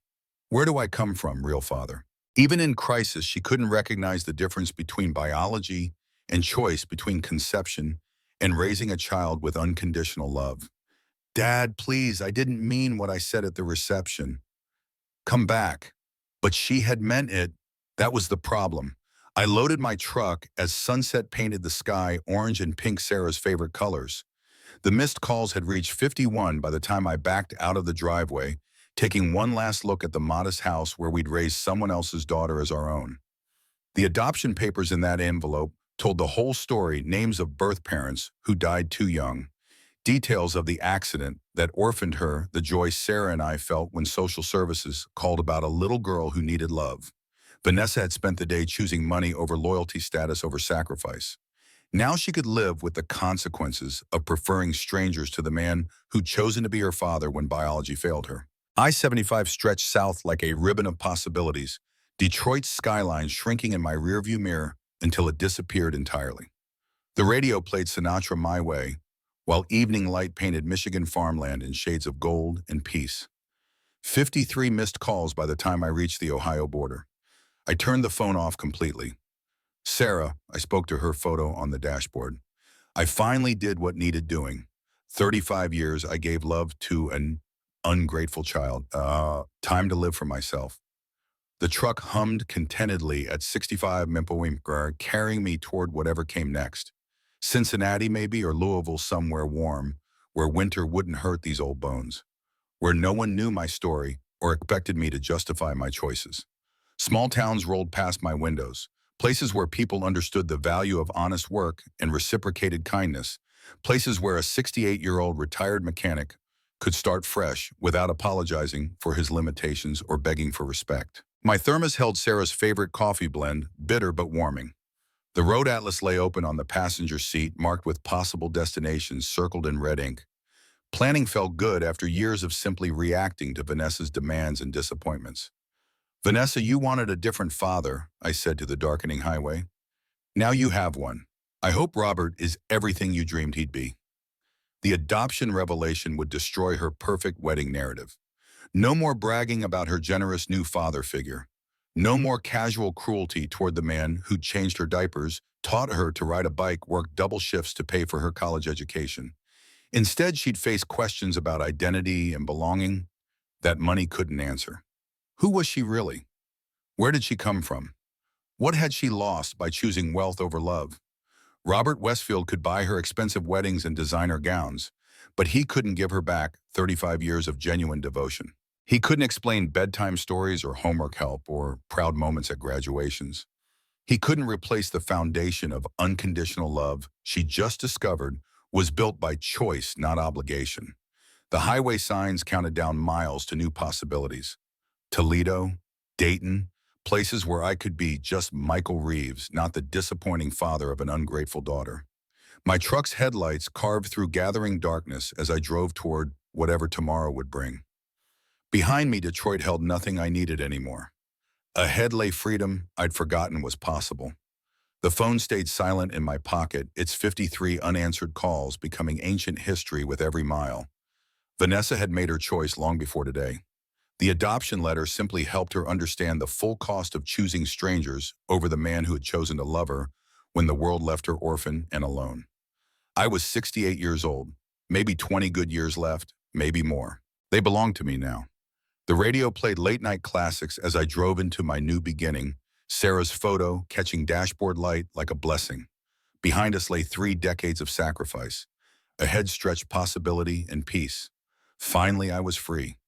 Where do I come from, real father?" Even in crisis, she couldn't recognize the difference between biology and choice, between conception and raising a child with unconditional love. "Dad, please, I didn't mean what I said at the reception. Come back." But she had meant it. That was the problem. I loaded my truck as sunset painted the sky orange and pink, Sarah's favorite colors. The missed calls had reached 51 by the time I backed out of the driveway, taking one last look at the modest house where we'd raised someone else's daughter as our own. The adoption papers in that envelope told the whole story, names of birth parents who died too young, details of the accident that orphaned her, the joy Sarah and I felt when social services called about a little girl who needed love. Vanessa had spent the day choosing money over loyalty, status over sacrifice. Now she could live with the consequences of preferring strangers to the man who'd chosen to be her father when biology failed her. I-75 stretched south like a ribbon of possibilities, Detroit's skyline shrinking in my rearview mirror until it disappeared entirely. The radio played Sinatra My Way, while evening light painted Michigan farmland in shades of gold and peace. 53 missed calls by the time I reached the Ohio border. I turned the phone off completely. "Sarah," I spoke to her photo on the dashboard. "I finally did what needed doing. 35 years I gave love to an ungrateful child. Time to live for myself." The truck hummed contentedly at 65 mph, carrying me toward whatever came next. Cincinnati maybe, or Louisville, somewhere warm, where winter wouldn't hurt these old bones. Where no one knew my story or expected me to justify my choices. Small towns rolled past my windows, places where people understood the value of honest work and reciprocated kindness, places where a 68-year-old retired mechanic could start fresh without apologizing for his limitations or begging for respect. My thermos held Sarah's favorite coffee blend, bitter but warming. The road atlas lay open on the passenger seat, marked with possible destinations circled in red ink. Planning felt good after years of simply reacting to Vanessa's demands and disappointments. "Vanessa, you wanted a different father," I said to the darkening highway. "Now you have one. I hope Robert is everything you dreamed he'd be. The adoption revelation would destroy her perfect wedding narrative. No more bragging about her generous new father figure. No more casual cruelty toward the man who'd changed her diapers, taught her to ride a bike, worked double shifts to pay for her college education. Instead, she'd face questions about identity and belonging that money couldn't answer. Who was she really? Where did she come from? What had she lost by choosing wealth over love? Robert Westfield could buy her expensive weddings and designer gowns, but he couldn't give her back 35 years of genuine devotion. He couldn't explain bedtime stories or homework help or proud moments at graduations. He couldn't replace the foundation of unconditional love she just discovered was built by choice, not obligation. The highway signs counted down miles to new possibilities. Toledo, Dayton, places where I could be just Michael Reeves, not the disappointing father of an ungrateful daughter. My truck's headlights carved through gathering darkness as I drove toward whatever tomorrow would bring. Behind me, Detroit held nothing I needed anymore. Ahead lay freedom I'd forgotten was possible. The phone stayed silent in my pocket, its 53 unanswered calls becoming ancient history with every mile. Vanessa had made her choice long before today. The adoption letter simply helped her understand the full cost of choosing strangers over the man who had chosen to love her when the world left her orphan and alone. I was 68 years old, maybe 20 good years left, maybe more. They belonged to me now. The radio played late-night classics as I drove into my new beginning, Sarah's photo catching dashboard light like a blessing. Behind us lay 3 decades of sacrifice. Ahead stretched possibility and peace. Finally, I was free.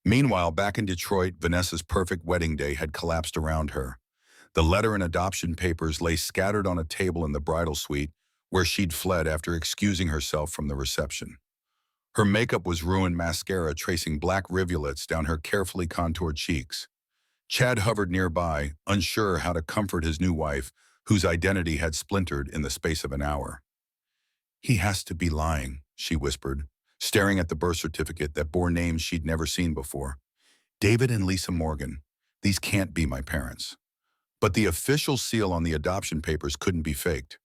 Meanwhile, back in Detroit, Vanessa's perfect wedding day had collapsed around her. The letter and adoption papers lay scattered on a table in the bridal suite where she'd fled after excusing herself from the reception. Her makeup was ruined mascara tracing black rivulets down her carefully contoured cheeks. Chad hovered nearby, unsure how to comfort his new wife, whose identity had splintered in the space of an hour. "He has to be lying," she whispered, staring at the birth certificate that bore names she'd never seen before. "David and Lisa Morgan. These can't be my parents." But the official seal on the adoption papers couldn't be faked.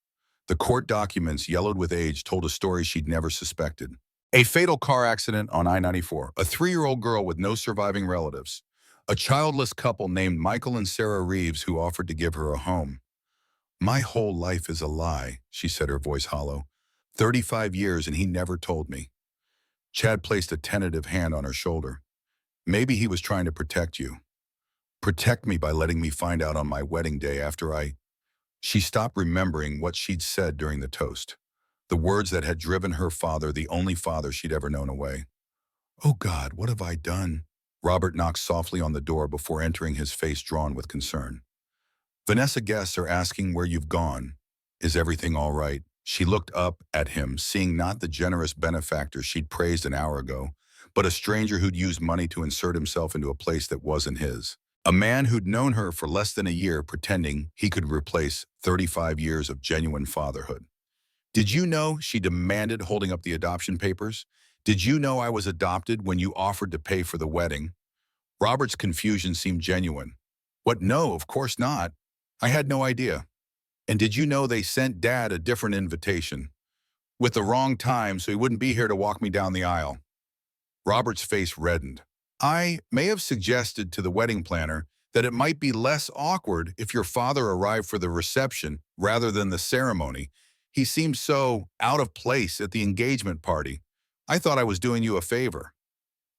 The court documents, yellowed with age, told a story she'd never suspected. A fatal car accident on I-94, a 3-year-old girl with no surviving relatives, a childless couple named Michael and Sarah Reeves who offered to give her a home. "My whole life is a lie," she said, her voice hollow. 35 years and he never told me." Chad placed a tentative hand on her shoulder. "Maybe he was trying to protect you. Protect me by letting me find out on my wedding day after I—" She stopped remembering what she'd said during the toast. The words that had driven her father, the only father she'd ever known, away. "Oh God, what have I done?" Robert knocked softly on the door before entering, his face drawn with concern. "Vanessa, guests are asking where you've gone. Is everything all right?" She looked up at him, seeing not the generous benefactor she'd praised an hour ago, but a stranger who'd used money to insert himself into a place that wasn't his. A man who'd known her for less than a year, pretending he could replace 35 years of genuine fatherhood. "Did you know?" she demanded, holding up the adoption papers. "Did you know I was adopted when you offered to pay for the wedding?" Robert's confusion seemed genuine. "What? No, of course not. I had no idea. And did you know they sent Dad a different invitation? With the wrong time, so he wouldn't be here to walk me down the aisle." Robert's face reddened. "I may have suggested to the wedding planner that it might be less awkward if your father arrived for the reception rather than the ceremony. He seemed so out of place at the engagement party. I thought I was doing you a favor."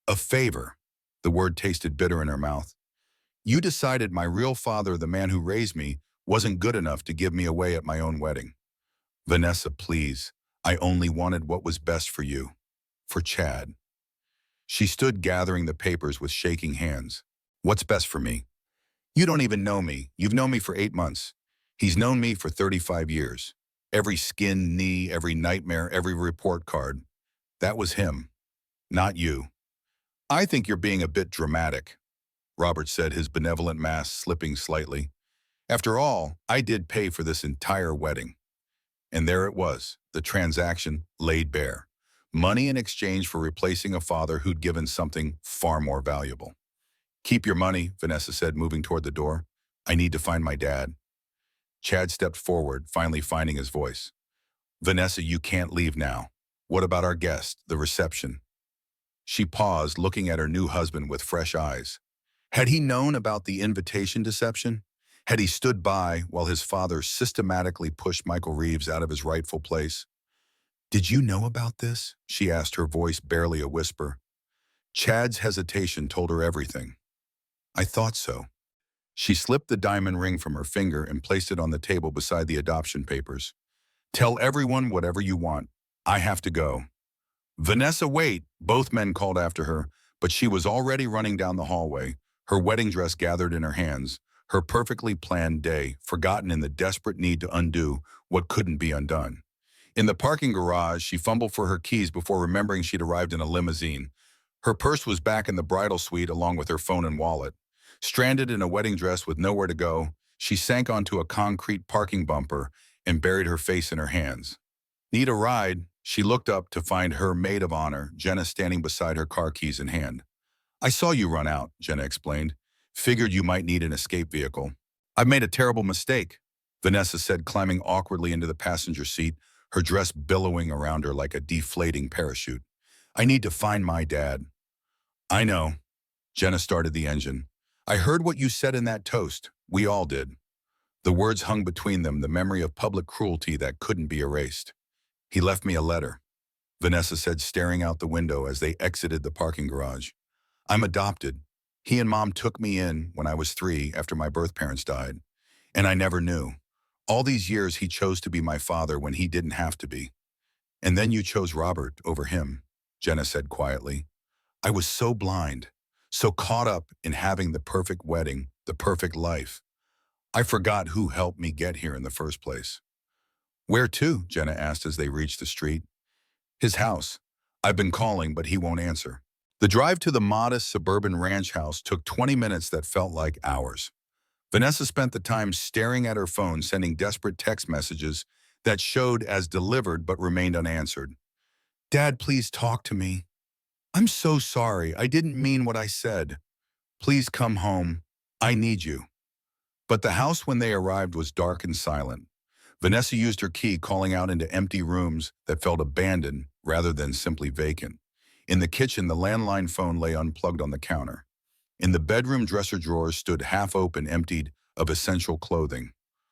"A favor?" The word tasted bitter in her mouth. "You decided my real father, the man who raised me, wasn't good enough to give me away at my own wedding." "Vanessa, please. I only wanted what was best for you. For Chad." She stood gathering the papers with shaking hands. "What's best for me? You don't even know me. You've known me for 8 months. He's known me for 35 years. Every skinned knee, every nightmare, every report card. That was him, not you." "I think you're being a bit dramatic," Robert said, his benevolent mask slipping slightly. "After all, I did pay for this entire wedding." And there it was, the transaction laid bare. Money in exchange for replacing a father who'd given something far more valuable. "Keep your money," Vanessa said, moving toward the door. "I need to find my dad." Chad stepped forward, finally finding his voice. Vanessa, you can't leave now. What about our guest, the reception? She paused, looking at her new husband with fresh eyes. Had he known about the invitation deception? Had he stood by while his father systematically pushed Michael Reeves out of his rightful place? Did you know about this? She asked, her voice barely a whisper. Chad's hesitation told her everything. I thought so. She slipped the diamond ring from her finger and placed it on the table beside the adoption papers. Tell everyone whatever you want. I have to go. Vanessa, wait, both men called after her, but she was already running down the hallway, her wedding dress gathered in her hands, her perfectly planned day forgotten in the desperate need to undo what couldn't be undone. In the parking garage, she fumbled for her keys before remembering she'd arrived in a limousine. Her purse was back in the bridal suite along with her phone and wallet. Stranded in a wedding dress with nowhere to go, she sank onto a concrete parking bumper and buried her face in her hands. Need a ride? She looked up to find her maid of honor, Jenna, standing beside her, car keys in hand. I saw you run out, Jenna explained. Figured you might need an escape vehicle. I've made a terrible mistake, Vanessa said, climbing awkwardly into the passenger seat, her dress billowing around her like a deflating parachute. I need to find my dad. I know. Jenna started the engine. I heard what you said in that toast. We all did. The words hung between them, the memory of public cruelty that couldn't be erased. He left me a letter, Vanessa said, staring out the window as they exited the parking garage. I'm adopted. He and Mom took me in when I was 3 after my birth parents died. And I never knew. All these years he chose to be my father when he didn't have to be. And then you chose Robert over him, Jenna said quietly. I was so blind, so caught up in having the perfect wedding, the perfect life. I forgot who helped me get here in the first place. Where to? Jenna asked as they reached the street. His house. I've been calling, but he won't answer. The drive to the modest suburban ranch house took 20 minutes that felt like hours. Vanessa spent the time staring at her phone, sending desperate text messages that showed as delivered but remained unanswered. Dad, please talk to me. I'm so sorry. I didn't mean what I said. Please come home. I need you. But the house when they arrived was dark and silent. Vanessa used her key, calling out into empty rooms that felt abandoned rather than simply vacant. In the kitchen, the landline phone lay unplugged on the counter. In the bedroom, dresser drawers stood half open, emptied of essential clothing.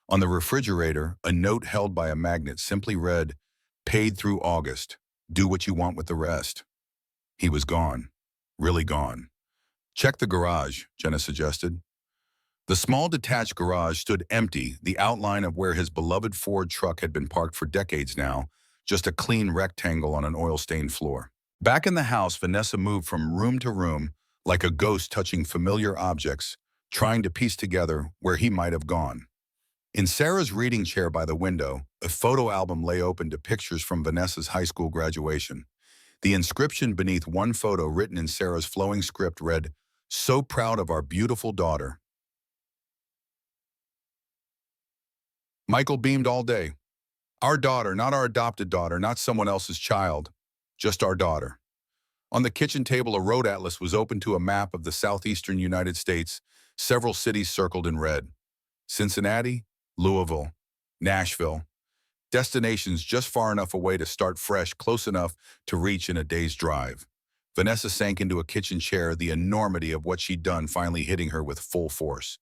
On the refrigerator, a note held by a magnet simply read, Paid through August. Do what you want with the rest. He was gone. Really gone. Check the garage, Jenna suggested. The small detached garage stood empty, the outline of where his beloved Ford truck had been parked for decades now, just a clean rectangle on an oil-stained floor. Back in the house, Vanessa moved from room to room, like a ghost touching familiar objects, trying to piece together where he might have gone. In Sarah's reading chair by the window, a photo album lay open to pictures from Vanessa's high school graduation. The inscription beneath one photo, written in Sarah's flowing script, read, So proud of our beautiful daughter. Michael beamed all day. Our daughter, not our adopted daughter, not someone else's child, just our daughter. On the kitchen table, a road atlas was open to a map of the southeastern United States, several cities circled in red. Cincinnati, Louisville, Nashville. Destinations just far enough away to start fresh, close enough to reach in a day's drive. Vanessa sank into a kitchen chair, the enormity of what she'd done finally hitting her with full force.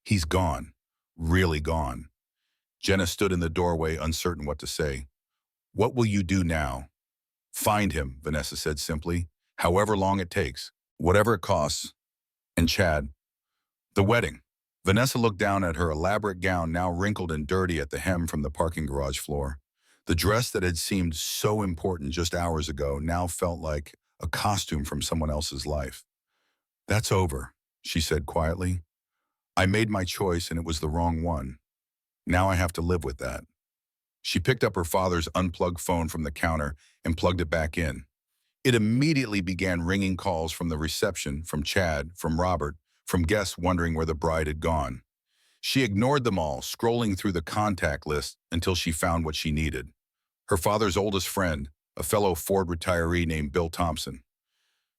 He's gone. Really gone. Jenna stood in the doorway, uncertain what to say. What will you do now? Find him, Vanessa said simply. However long it takes. Whatever it costs. And Chad. The wedding. Vanessa looked down at her elaborate gown, now wrinkled and dirty at the hem from the parking garage floor. The dress that had seemed so important just hours ago now felt like a costume from someone else's life. That's over, she said quietly. I made my choice and it was the wrong one. Now I have to live with that. She picked up her father's unplugged phone from the counter and plugged it back in. It immediately began ringing calls from the reception, from Chad, from Robert, from guests wondering where the bride had gone. She ignored them all, scrolling through the contact list until she found what she needed. Her father's oldest friend, a fellow Ford retiree named Bill Thompson.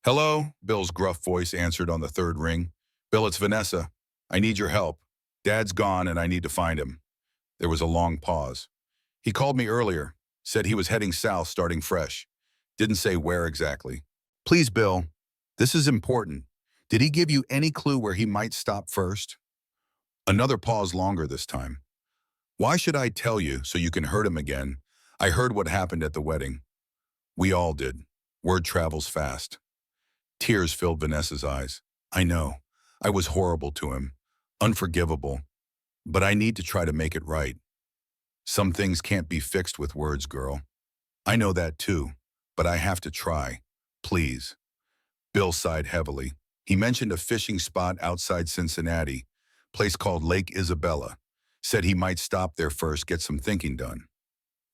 Hello, Bill's gruff voice answered on the third ring. Bill, it's Vanessa. I need your help. Dad's gone and I need to find him. There was a long pause. He called me earlier, said he was heading south starting fresh. Didn't say where exactly. Please, Bill, this is important. Did he give you any clue where he might stop first? Another pause longer this time. Why should I tell you so you can hurt him again? I heard what happened at the wedding. We all did. Word travels fast. Tears filled Vanessa's eyes. I know. I was horrible to him. Unforgivable. But I need to try to make it right. Some things can't be fixed with words, girl. I know that too, but I have to try. Please. Bill sighed heavily. He mentioned a fishing spot outside Cincinnati, place called Lake Isabella. Said he might stop there first, get some thinking done.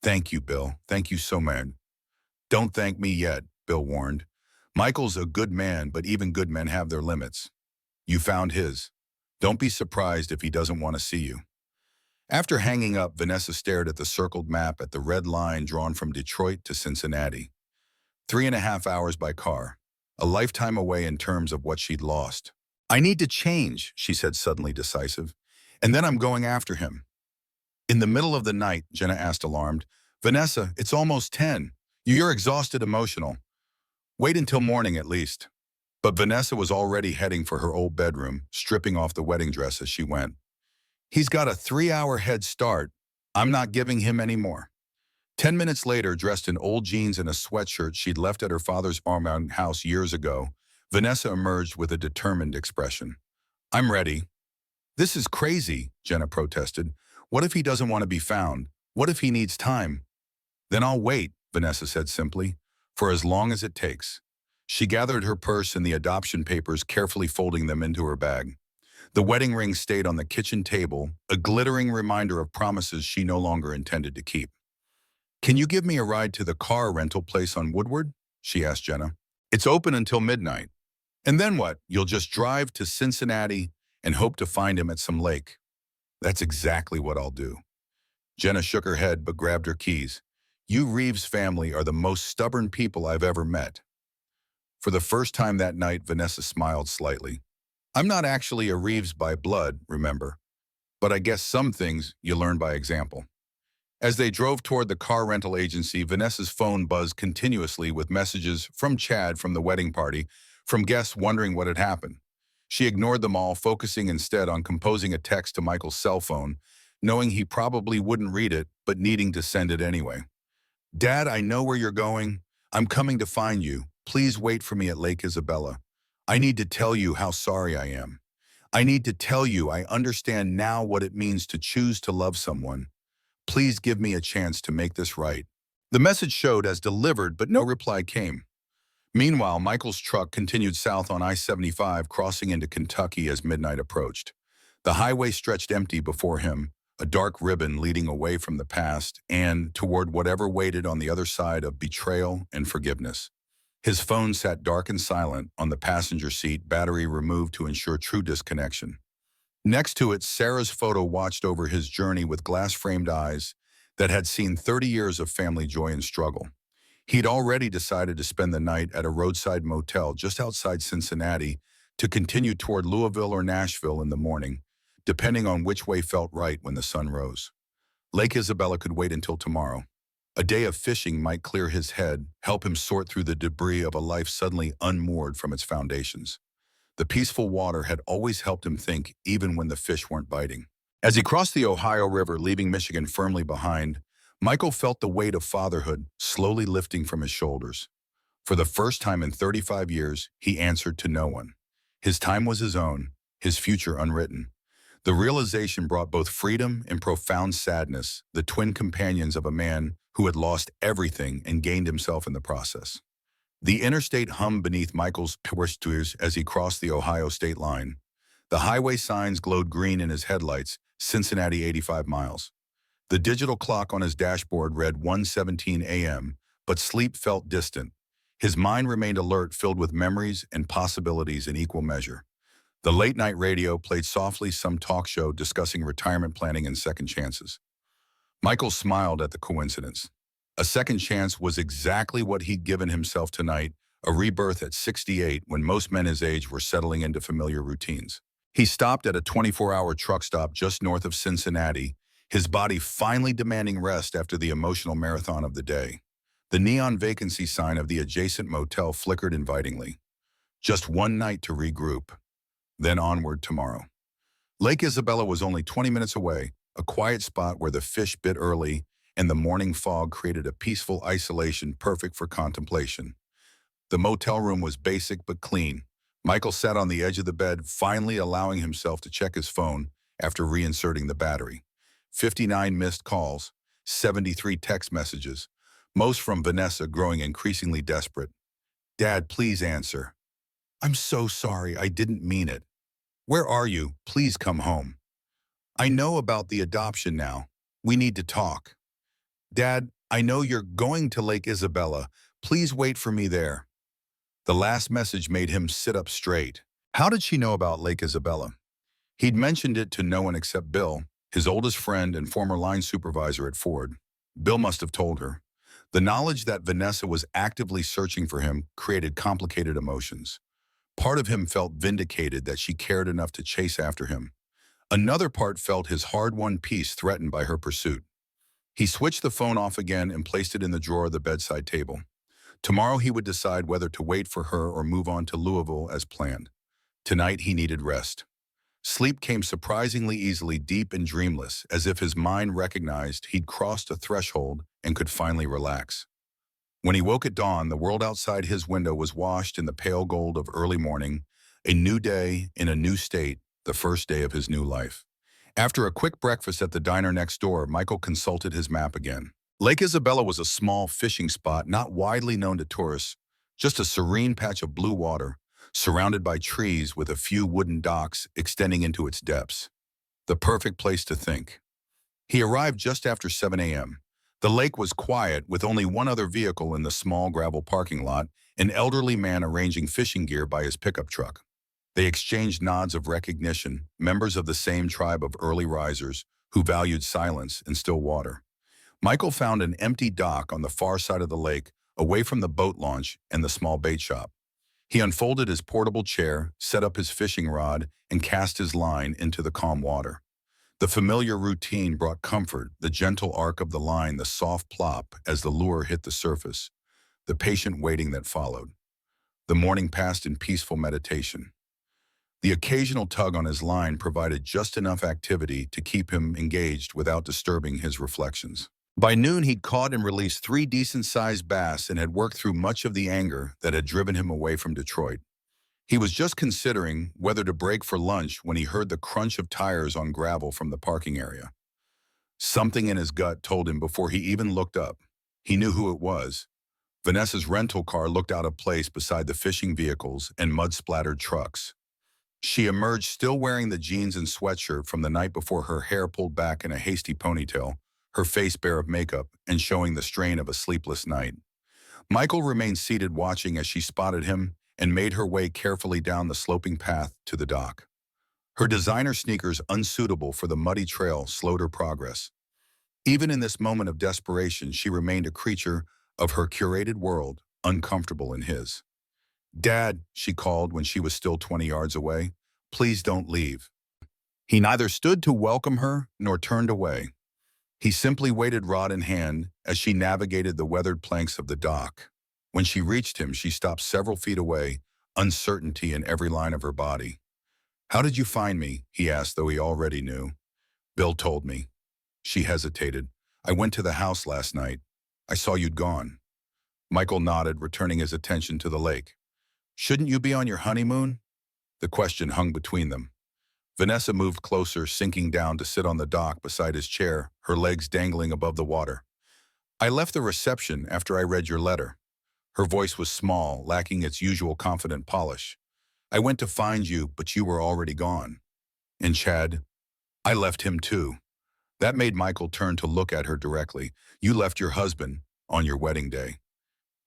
Thank you, Bill. Thank you so much. Don't thank me yet, Bill warned. Michael's a good man, but even good men have their limits. You found his. Don't be surprised if he doesn't want to see you. After hanging up, Vanessa stared at the circled map at the red line drawn from Detroit to Cincinnati. 3.5 hours by car. A lifetime away in terms of what she'd lost. I need to change, she said, suddenly decisive. And then I'm going after him. In the middle of the night, Jenna asked, alarmed, Vanessa, it's almost 10. You're exhausted, emotional. Wait until morning at least. But Vanessa was already heading for her old bedroom, stripping off the wedding dress as she went. He's got a 3-hour head start. I'm not giving him any more. 10 minutes later, dressed in old jeans and a sweatshirt she'd left at her father's farmhouse house years ago, Vanessa emerged with a determined expression. I'm ready. This is crazy, Jenna protested. What if he doesn't want to be found? What if he needs time? Then I'll wait, Vanessa said simply, for as long as it takes. She gathered her purse and the adoption papers, carefully folding them into her bag. The wedding ring stayed on the kitchen table, a glittering reminder of promises she no longer intended to keep. Can you give me a ride to the car rental place on Woodward? She asked Jenna. It's open until midnight. And then what? You'll just drive to Cincinnati and hope to find him at some lake. That's exactly what I'll do. Jenna shook her head but grabbed her keys. You Reeves family are the most stubborn people I've ever met. For the first time that night, Vanessa smiled slightly. I'm not actually a Reeves by blood, remember, but I guess some things you learn by example. As they drove toward the car rental agency, Vanessa's phone buzzed continuously with messages from Chad from the wedding party, from guests wondering what had happened. She ignored them all, focusing instead on composing a text to Michael's cell phone, knowing he probably wouldn't read it, but needing to send it anyway. Dad, I know where you're going. I'm coming to find you. Please wait for me at Lake Isabella. I need to tell you how sorry I am. I need to tell you I understand now what it means to choose to love someone. Please give me a chance to make this right. The message showed as delivered, but no reply came. Meanwhile, Michael's truck continued south on I-75, crossing into Kentucky as midnight approached. The highway stretched empty before him, a dark ribbon leading away from the past and toward whatever waited on the other side of betrayal and forgiveness. His phone sat dark and silent on the passenger seat, battery removed to ensure true disconnection. Next to it, Sarah's photo watched over his journey with glass-framed eyes that had seen 30 years of family joy and struggle. He'd already decided to spend the night at a roadside motel just outside Cincinnati to continue toward Louisville or Nashville in the morning, depending on which way felt right when the sun rose. Lake Isabella could wait until tomorrow. A day of fishing might clear his head, help him sort through the debris of a life suddenly unmoored from its foundations. The peaceful water had always helped him think, even when the fish weren't biting. As he crossed the Ohio River, leaving Michigan firmly behind, Michael felt the weight of fatherhood slowly lifting from his shoulders. For the first time in 35 years, he answered to no one. His time was his own, his future unwritten. The realization brought both freedom and profound sadness, the twin companions of a man who had lost everything and gained himself in the process. The interstate hummed beneath Michael's ears as he crossed the Ohio state line. The highway signs glowed green in his headlights, Cincinnati 85 miles. The digital clock on his dashboard read 1:17 a.m., but sleep felt distant. His mind remained alert, filled with memories and possibilities in equal measure. The late-night radio played softly some talk show discussing retirement planning and second chances. Michael smiled at the coincidence. A second chance was exactly what he'd given himself tonight, a rebirth at 68 when most men his age were settling into familiar routines. He stopped at a 24-hour truck stop just north of Cincinnati, his body finally demanding rest after the emotional marathon of the day. The neon vacancy sign of the adjacent motel flickered invitingly. Just one night to regroup, then onward tomorrow. Lake Isabella was only 20 minutes away, a quiet spot where the fish bit early and the morning fog created a peaceful isolation perfect for contemplation. The motel room was basic but clean. Michael sat on the edge of the bed, finally allowing himself to check his phone after reinserting the battery. 59 missed calls, 73 text messages, most from Vanessa growing increasingly desperate. "Dad, please answer. I'm so sorry, I didn't mean it. Where are you? Please come home. I know about the adoption now. We need to talk. Dad, I know you're going to Lake Isabella. Please wait for me there." The last message made him sit up straight. How did she know about Lake Isabella? He'd mentioned it to no one except Bill, his oldest friend and former line supervisor at Ford. Bill must have told her. The knowledge that Vanessa was actively searching for him created complicated emotions. Part of him felt vindicated that she cared enough to chase after him. Another part felt his hard-won peace threatened by her pursuit. He switched the phone off again and placed it in the drawer of the bedside table. Tomorrow he would decide whether to wait for her or move on to Louisville as planned. Tonight he needed rest. Sleep came surprisingly easily, deep and dreamless, as if his mind recognized he'd crossed a threshold and could finally relax. When he woke at dawn, the world outside his window was washed in the pale gold of early morning, a new day in a new state, the first day of his new life. After a quick breakfast at the diner next door, Michael consulted his map again. Lake Isabella was a small fishing spot not widely known to tourists, just a serene patch of blue water, surrounded by trees with a few wooden docks extending into its depths. The perfect place to think. He arrived just after 7 a.m. The lake was quiet, with only one other vehicle in the small gravel parking lot, an elderly man arranging fishing gear by his pickup truck. They exchanged nods of recognition, members of the same tribe of early risers who valued silence and still water. Michael found an empty dock on the far side of the lake, away from the boat launch and the small bait shop. He unfolded his portable chair, set up his fishing rod, and cast his line into the calm water. The familiar routine brought comfort, the gentle arc of the line, the soft plop as the lure hit the surface, the patient waiting that followed. The morning passed in peaceful meditation. The occasional tug on his line provided just enough activity to keep him engaged without disturbing his reflections. By noon, he'd caught and released 3 decent-sized bass and had worked through much of the anger that had driven him away from Detroit. He was just considering whether to break for lunch when he heard the crunch of tires on gravel from the parking area. Something in his gut told him before he even looked up. He knew who it was. Vanessa's rental car looked out of place beside the fishing vehicles and mud-splattered trucks. She emerged still wearing the jeans and sweatshirt from the night before, her hair pulled back in a hasty ponytail, her face bare of makeup and showing the strain of a sleepless night. Michael remained seated watching as she spotted him and made her way carefully down the sloping path to the dock. Her designer sneakers, unsuitable for the muddy trail, slowed her progress. Even in this moment of desperation, she remained a creature of her curated world, uncomfortable in his. "Dad," she called when she was still 20 yards away, "please don't leave." He neither stood to welcome her nor turned away. He simply waited, rod in hand, as she navigated the weathered planks of the dock. When she reached him, she stopped several feet away, uncertainty in every line of her body. "How did you find me?" he asked, though he already knew. "Bill told me." She hesitated. "I went to the house last night. I saw you'd gone." Michael nodded, returning his attention to the lake. "Shouldn't you be on your honeymoon?" The question hung between them. Vanessa moved closer, sinking down to sit on the dock beside his chair, her legs dangling above the water. "I left the reception after I read your letter." Her voice was small, lacking its usual confident polish. "I went to find you, but you were already gone." "And Chad?" "I left him too." That made Michael turn to look at her directly. "You left your husband on your wedding day."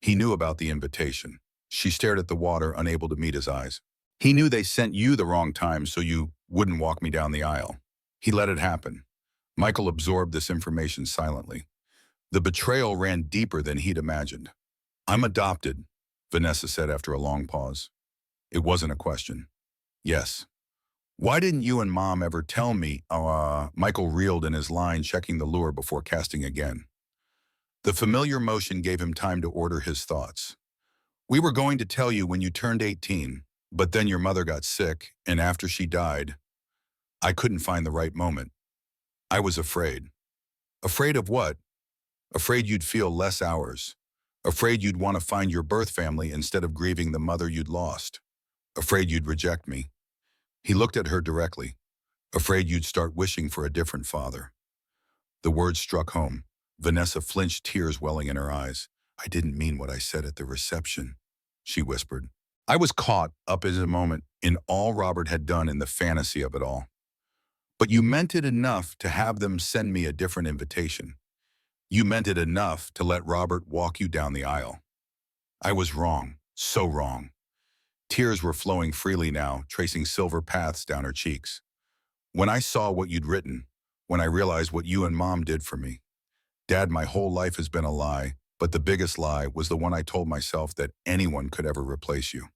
He knew about the invitation. She stared at the water, unable to meet his eyes. "He knew they sent you the wrong time so you wouldn't walk me down the aisle. He let it happen." Michael absorbed this information silently. The betrayal ran deeper than he'd imagined. "I'm adopted," Vanessa said after a long pause. It wasn't a question. "Yes." Why didn't you and Mom ever tell me? Michael reeled in his line, checking the lure before casting again. The familiar motion gave him time to order his thoughts. We were going to tell you when you turned 18, but then your mother got sick, and after she died, I couldn't find the right moment. I was afraid. Afraid of what? Afraid you'd feel less hours. Afraid you'd want to find your birth family instead of grieving the mother you'd lost. Afraid you'd reject me. He looked at her directly. Afraid you'd start wishing for a different father. The words struck home. Vanessa flinched, tears welling in her eyes. I didn't mean what I said at the reception, she whispered. I was caught up in a moment in all Robert had done in the fantasy of it all. But you meant it enough to have them send me a different invitation. You meant it enough to let Robert walk you down the aisle. I was wrong, so wrong. Tears were flowing freely now, tracing silver paths down her cheeks. When I saw what you'd written, when I realized what you and Mom did for me. Dad, my whole life has been a lie, but the biggest lie was the one I told myself that anyone could ever replace you.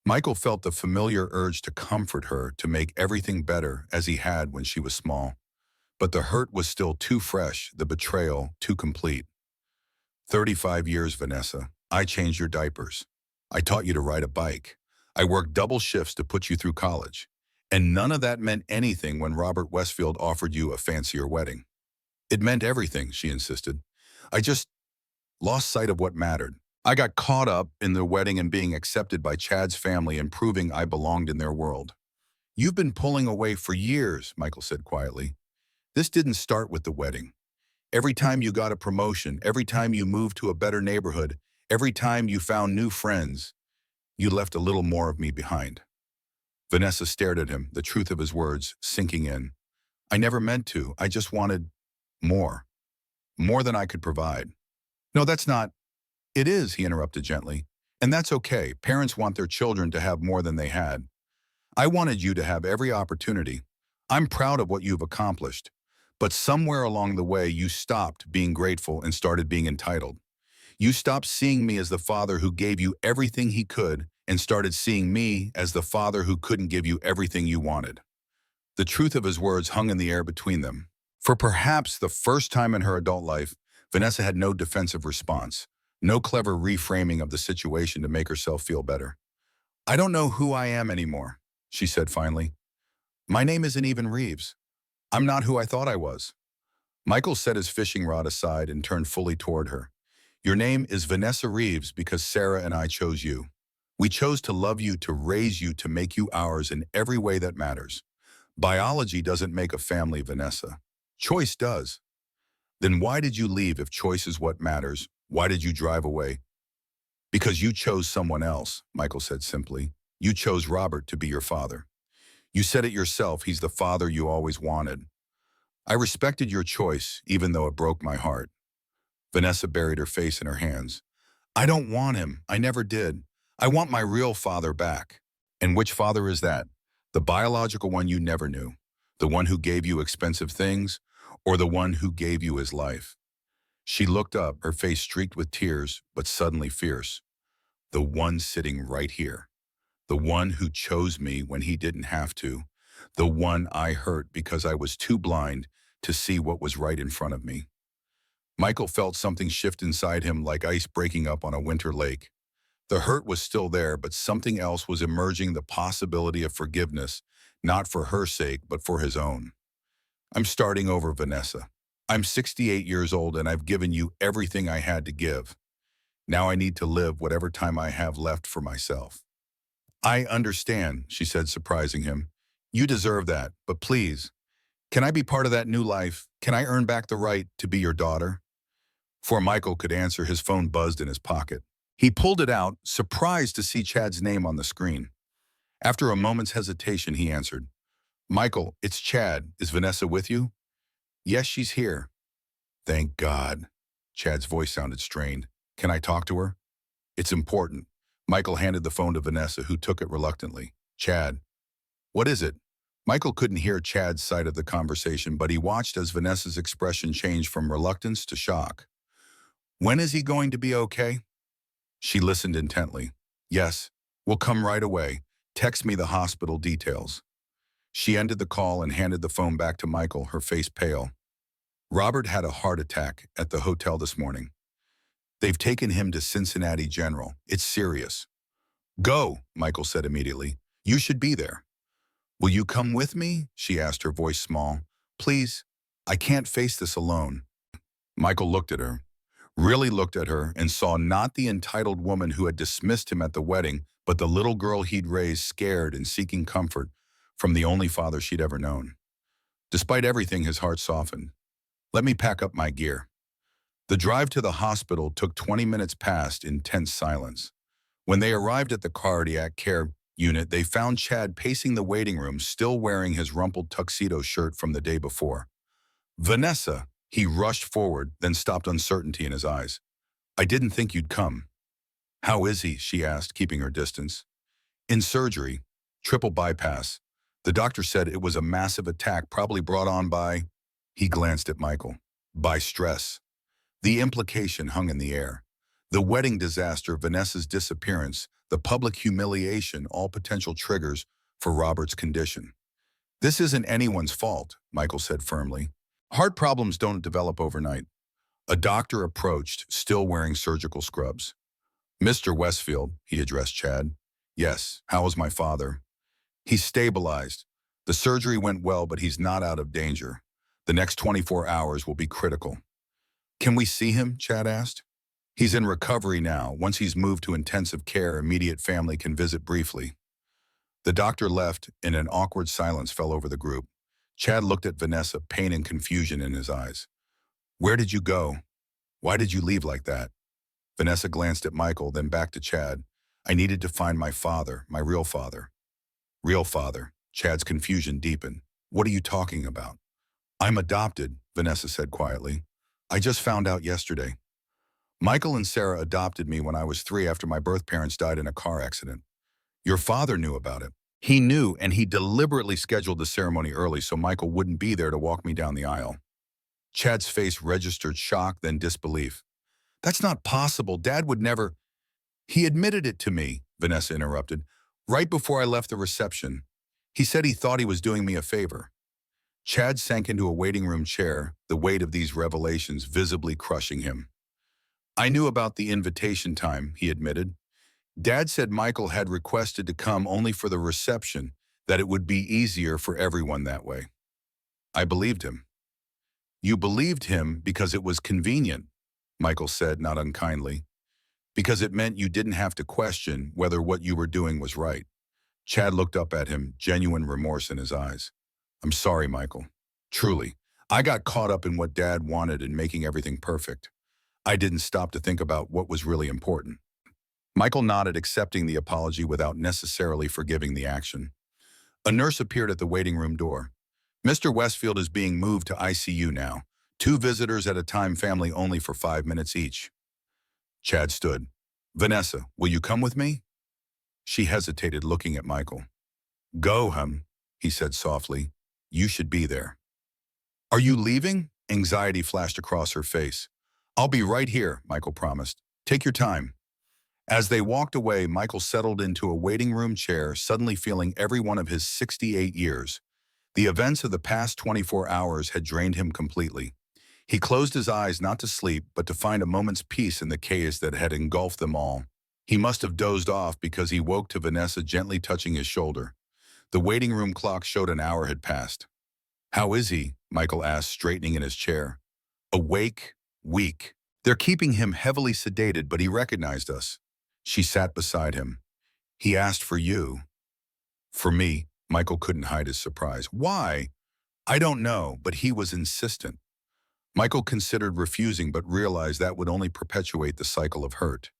Michael felt the familiar urge to comfort her, to make everything better as he had when she was small. But the hurt was still too fresh, the betrayal too complete. 35 years, Vanessa. I changed your diapers. I taught you to ride a bike. I worked double shifts to put you through college. And none of that meant anything when Robert Westfield offered you a fancier wedding. It meant everything, she insisted. I just lost sight of what mattered. I got caught up in the wedding and being accepted by Chad's family and proving I belonged in their world. You've been pulling away for years, Michael said quietly. This didn't start with the wedding. Every time you got a promotion, every time you moved to a better neighborhood, every time you found new friends, you left a little more of me behind. Vanessa stared at him, the truth of his words sinking in. I never meant to. I just wanted more. More than I could provide. No, that's not. It is, he interrupted gently. And that's okay. Parents want their children to have more than they had. I wanted you to have every opportunity. I'm proud of what you've accomplished. But somewhere along the way, you stopped being grateful and started being entitled. You stopped seeing me as the father who gave you everything he could and started seeing me as the father who couldn't give you everything you wanted. The truth of his words hung in the air between them. For perhaps the first time in her adult life, Vanessa had no defensive response, no clever reframing of the situation to make herself feel better. I don't know who I am anymore, she said finally. My name isn't even Reeves. I'm not who I thought I was. Michael set his fishing rod aside and turned fully toward her. Your name is Vanessa Reeves because Sarah and I chose you. We chose to love you, to raise you, to make you ours in every way that matters. Biology doesn't make a family, Vanessa. Choice does. Then why did you leave if choice is what matters? Why did you drive away? Because you chose someone else, Michael said simply. You chose Robert to be your father. You said it yourself, he's the father you always wanted. I respected your choice, even though it broke my heart. Vanessa buried her face in her hands. I don't want him. I never did. I want my real father back. And which father is that? The biological one you never knew? The one who gave you expensive things? Or the one who gave you his life? She looked up, her face streaked with tears, but suddenly fierce. The one sitting right here. The one who chose me when he didn't have to. The one I hurt because I was too blind to see what was right in front of me. Michael felt something shift inside him like ice breaking up on a winter lake. The hurt was still there, but something else was emerging, the possibility of forgiveness, not for her sake, but for his own. I'm starting over, Vanessa. I'm 68 years old and I've given you everything I had to give. Now I need to live whatever time I have left for myself. I understand, she said, surprising him. You deserve that, but please, can I be part of that new life? Can I earn back the right to be your daughter? Before Michael could answer, his phone buzzed in his pocket. He pulled it out, surprised to see Chad's name on the screen. After a moment's hesitation, he answered. Michael, it's Chad. Is Vanessa with you? Yes, she's here. Thank God. Chad's voice sounded strained. Can I talk to her? It's important. Michael handed the phone to Vanessa, who took it reluctantly. Chad. What is it? Michael couldn't hear Chad's side of the conversation, but he watched as Vanessa's expression changed from reluctance to shock. When is he going to be okay? She listened intently. Yes, we'll come right away. Text me the hospital details. She ended the call and handed the phone back to Michael, her face pale. Robert had a heart attack at the hotel this morning. They've taken him to Cincinnati General. It's serious. Go, Michael said immediately. You should be there. Will you come with me? She asked, her voice small. Please, I can't face this alone. Michael looked at her, really looked at her, and saw not the entitled woman who had dismissed him at the wedding, but the little girl he'd raised scared and seeking comfort from the only father she'd ever known. Despite everything, his heart softened. Let me pack up my gear. The drive to the hospital took 20 minutes past in tense silence. When they arrived at the cardiac care unit, they found Chad pacing the waiting room, still wearing his rumpled tuxedo shirt from the day before. Vanessa, he rushed forward, then stopped, uncertainty in his eyes. I didn't think you'd come. How is he? She asked, keeping her distance. In surgery, triple bypass. The doctor said it was a massive attack, probably brought on by, he glanced at Michael, by stress. The implication hung in the air. The wedding disaster, Vanessa's disappearance, the public humiliation, all potential triggers for Robert's condition. This isn't anyone's fault, Michael said firmly. Heart problems don't develop overnight. A doctor approached, still wearing surgical scrubs. Mr. Westfield, he addressed Chad. Yes, how is my father? He's stabilized. The surgery went well, but he's not out of danger. The next 24 hours will be critical. Can we see him? Chad asked. He's in recovery now. Once he's moved to intensive care, immediate family can visit briefly. The doctor left, and an awkward silence fell over the group. Chad looked at Vanessa, pain and confusion in his eyes. Where did you go? Why did you leave like that? Vanessa glanced at Michael, then back to Chad. I needed to find my father, my real father. Real father. Chad's confusion deepened. What are you talking about? I'm adopted, Vanessa said quietly. I just found out yesterday. Michael and Sarah adopted me when I was 3 after my birth parents died in a car accident. Your father knew about it. He knew, and he deliberately scheduled the ceremony early so Michael wouldn't be there to walk me down the aisle. Chad's face registered shock, then disbelief. That's not possible. Dad would never. He admitted it to me, Vanessa interrupted, right before I left the reception. He said he thought he was doing me a favor. Chad sank into a waiting room chair, the weight of these revelations visibly crushing him. I knew about the invitation time, he admitted. Dad said Michael had requested to come only for the reception, that it would be easier for everyone that way. I believed him. You believed him because it was convenient, Michael said, not unkindly. Because it meant you didn't have to question whether what you were doing was right. Chad looked up at him, genuine remorse in his eyes. I'm sorry, Michael. Truly. I got caught up in what Dad wanted and making everything perfect. I didn't stop to think about what was really important. Michael nodded, accepting the apology without necessarily forgiving the action. A nurse appeared at the waiting room door. Mr. Westfield is being moved to ICU now. 2 visitors at a time, family only for 5 minutes each. Chad stood. Vanessa, will you come with me? She hesitated, looking at Michael. Go, he said softly. You should be there. Are you leaving? Anxiety flashed across her face. I'll be right here, Michael promised. Take your time. As they walked away, Michael settled into a waiting room chair, suddenly feeling every one of his 68 years. The events of the past 24 hours had drained him completely. He closed his eyes not to sleep, but to find a moment's peace in the chaos that had engulfed them all. He must have dozed off because he woke to Vanessa gently touching his shoulder. The waiting room clock showed an hour had passed. How is he? Michael asked, straightening in his chair. Awake, weak. They're keeping him heavily sedated, but he recognized us. She sat beside him. He asked for you. For me, Michael couldn't hide his surprise. Why? I don't know, but he was insistent. Michael considered refusing, but realized that would only perpetuate the cycle of hurt.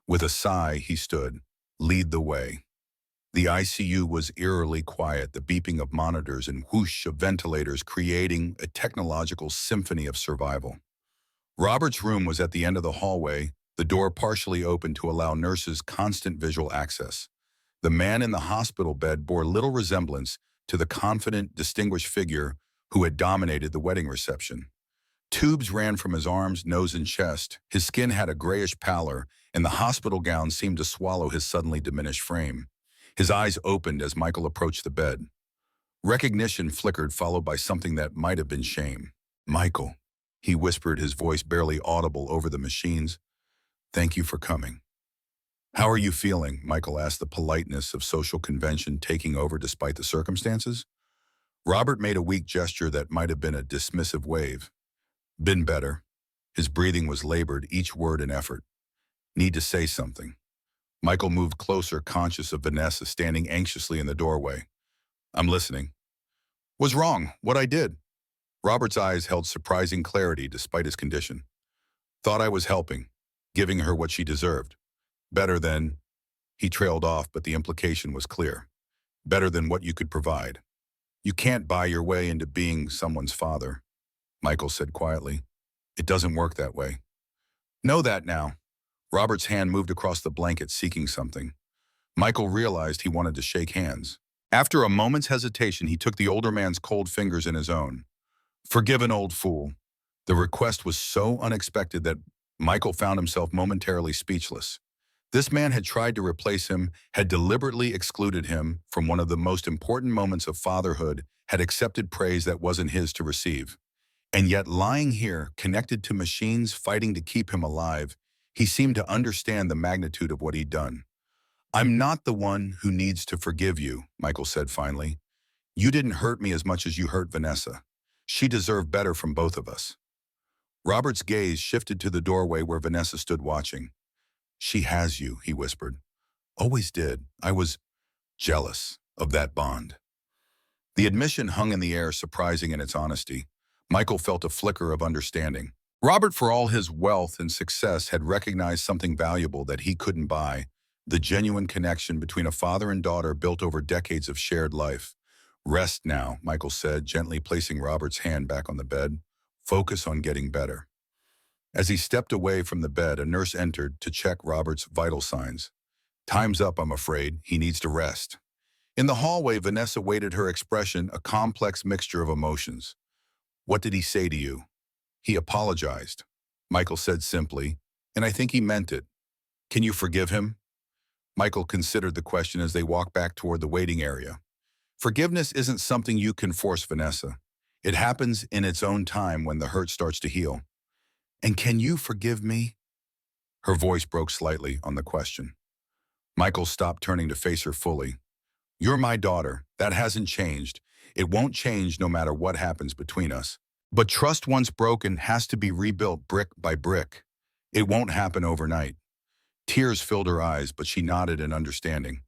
With a sigh, he stood. Lead the way. The ICU was eerily quiet, the beeping of monitors and whoosh of ventilators creating a technological symphony of survival. Robert's room was at the end of the hallway, the door partially open to allow nurses constant visual access. The man in the hospital bed bore little resemblance to the confident, distinguished figure who had dominated the wedding reception. Tubes ran from his arms, nose, and chest. His skin had a grayish pallor, and the hospital gown seemed to swallow his suddenly diminished frame. His eyes opened as Michael approached the bed. Recognition flickered, followed by something that might have been shame. Michael, he whispered, his voice barely audible over the machines. Thank you for coming. How are you feeling? Michael asked, the politeness of social convention taking over despite the circumstances. Robert made a weak gesture that might have been a dismissive wave. Been better. His breathing was labored, each word an effort. Need to say something. Michael moved closer, conscious of Vanessa standing anxiously in the doorway. I'm listening. Was wrong. What I did. Robert's eyes held surprising clarity despite his condition. Thought I was helping, giving her what she deserved. Better than, he trailed off, but the implication was clear. Better than what you could provide. You can't buy your way into being someone's father, Michael said quietly. It doesn't work that way. Know that now. Robert's hand moved across the blanket, seeking something. Michael realized he wanted to shake hands. After a moment's hesitation, he took the older man's cold fingers in his own. Forgive an old fool. The request was so unexpected that Michael found himself momentarily speechless. This man had tried to replace him, had deliberately excluded him from one of the most important moments of fatherhood, had accepted praise that wasn't his to receive. And yet, lying here, connected to machines fighting to keep him alive, he seemed to understand the magnitude of what he'd done. I'm not the one who needs to forgive you, Michael said finally. You didn't hurt me as much as you hurt Vanessa. She deserved better from both of us. Robert's gaze shifted to the doorway where Vanessa stood watching. She has you, he whispered. Always did. I was jealous of that bond. The admission hung in the air, surprising in its honesty. Michael felt a flicker of understanding. Robert, for all his wealth and success, had recognized something valuable that he couldn't buy, the genuine connection between a father and daughter built over decades of shared life. Rest now, Michael said, gently placing Robert's hand back on the bed. Focus on getting better. As he stepped away from the bed, a nurse entered to check Robert's vital signs. Time's up, I'm afraid. He needs to rest. In the hallway, Vanessa waited, her expression a complex mixture of emotions. What did he say to you? He apologized, Michael said simply, and I think he meant it. Can you forgive him? Michael considered the question as they walked back toward the waiting area. Forgiveness isn't something you can force, Vanessa. It happens in its own time when the hurt starts to heal. And can you forgive me? Her voice broke slightly on the question. Michael stopped, turning to face her fully. You're my daughter. That hasn't changed. It won't change no matter what happens between us. But trust once broken has to be rebuilt brick by brick. It won't happen overnight. Tears filled her eyes, but she nodded in understanding.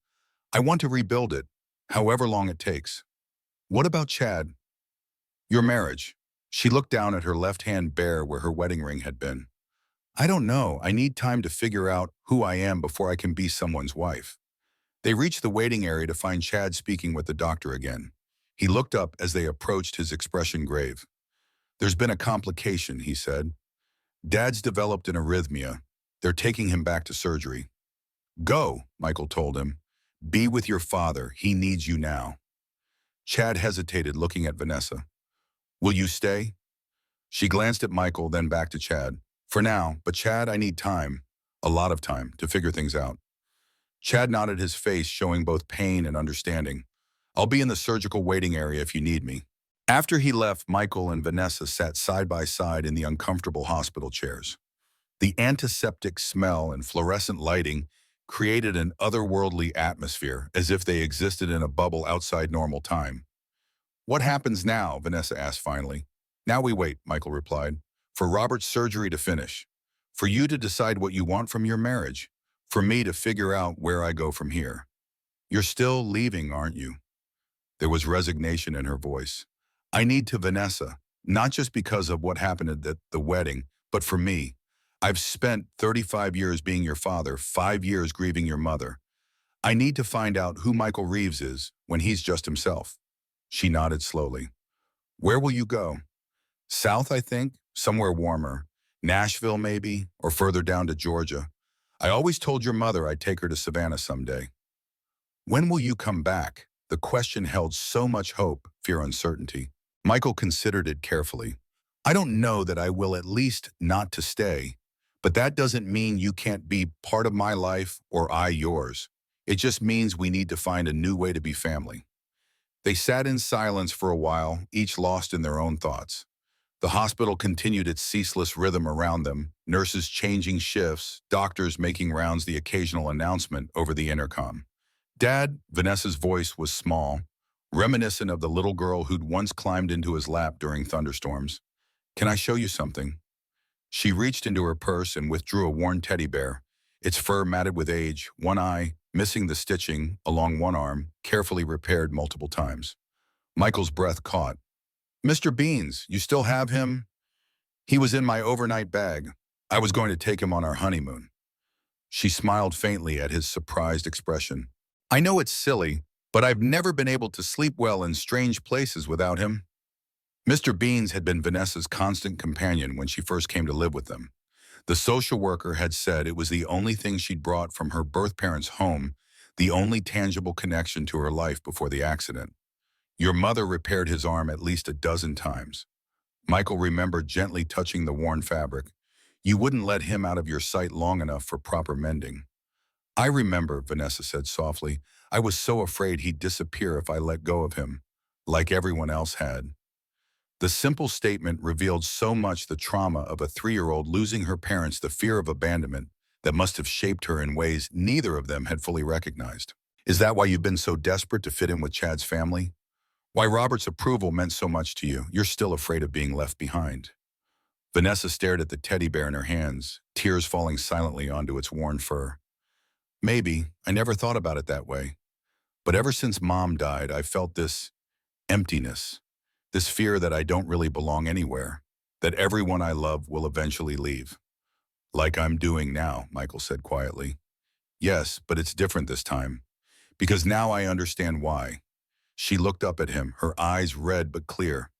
I want to rebuild it, however long it takes. What about Chad? Your marriage. She looked down at her left hand bare where her wedding ring had been. I don't know. I need time to figure out who I am before I can be someone's wife. They reached the waiting area to find Chad speaking with the doctor again. He looked up as they approached, his expression grave. There's been a complication, he said. Dad's developed an arrhythmia. They're taking him back to surgery. Go, Michael told him. Be with your father. He needs you now. Chad hesitated, looking at Vanessa. Will you stay? She glanced at Michael, then back to Chad. For now, but Chad, I need time, a lot of time, to figure things out. Chad nodded, his face showing both pain and understanding. I'll be in the surgical waiting area if you need me. After he left, Michael and Vanessa sat side by side in the uncomfortable hospital chairs. The antiseptic smell and fluorescent lighting created an otherworldly atmosphere, as if they existed in a bubble outside normal time. What happens now? Vanessa asked finally. Now we wait, Michael replied, for Robert's surgery to finish, for you to decide what you want from your marriage, for me to figure out where I go from here. You're still leaving, aren't you? There was resignation in her voice. I need to, Vanessa, not just because of what happened at the wedding, but for me. I've spent 35 years being your father, 5 years grieving your mother. I need to find out who Michael Reeves is when he's just himself. She nodded slowly. Where will you go? South, I think, somewhere warmer. Nashville, maybe, or further down to Georgia. I always told your mother I'd take her to Savannah someday. When will you come back? The question held so much hope, fear, uncertainty. Michael considered it carefully. I don't know that I will, at least not to stay. But that doesn't mean you can't be part of my life or I yours. It just means we need to find a new way to be family. They sat in silence for a while, each lost in their own thoughts. The hospital continued its ceaseless rhythm around them, nurses changing shifts, doctors making rounds, the occasional announcement over the intercom. Dad, Vanessa's voice was small, reminiscent of the little girl who'd once climbed into his lap during thunderstorms. Can I show you something? She reached into her purse and withdrew a worn teddy bear, its fur matted with age, one eye, missing the stitching, along one arm, carefully repaired multiple times. Michael's breath caught. Mr. Beans, you still have him? He was in my overnight bag. I was going to take him on our honeymoon. She smiled faintly at his surprised expression. I know it's silly, but I've never been able to sleep well in strange places without him. Mr. Beans had been Vanessa's constant companion when she first came to live with them. The social worker had said it was the only thing she'd brought from her birth parents' home, the only tangible connection to her life before the accident. Your mother repaired his arm at least a dozen times. Michael remembered gently touching the worn fabric. You wouldn't let him out of your sight long enough for proper mending. I remember, Vanessa said softly. I was so afraid he'd disappear if I let go of him, like everyone else had. The simple statement revealed so much the trauma of a 3-year-old losing her parents, the fear of abandonment that must have shaped her in ways neither of them had fully recognized. Is that why you've been so desperate to fit in with Chad's family? Why Robert's approval meant so much to you? You're still afraid of being left behind. Vanessa stared at the teddy bear in her hands, tears falling silently onto its worn fur. Maybe. I never thought about it that way. But ever since Mom died, I felt this emptiness, this fear that I don't really belong anywhere, that everyone I love will eventually leave. Like I'm doing now, Michael said quietly. Yes, but it's different this time. Because now I understand why. She looked up at him, her eyes red but clear.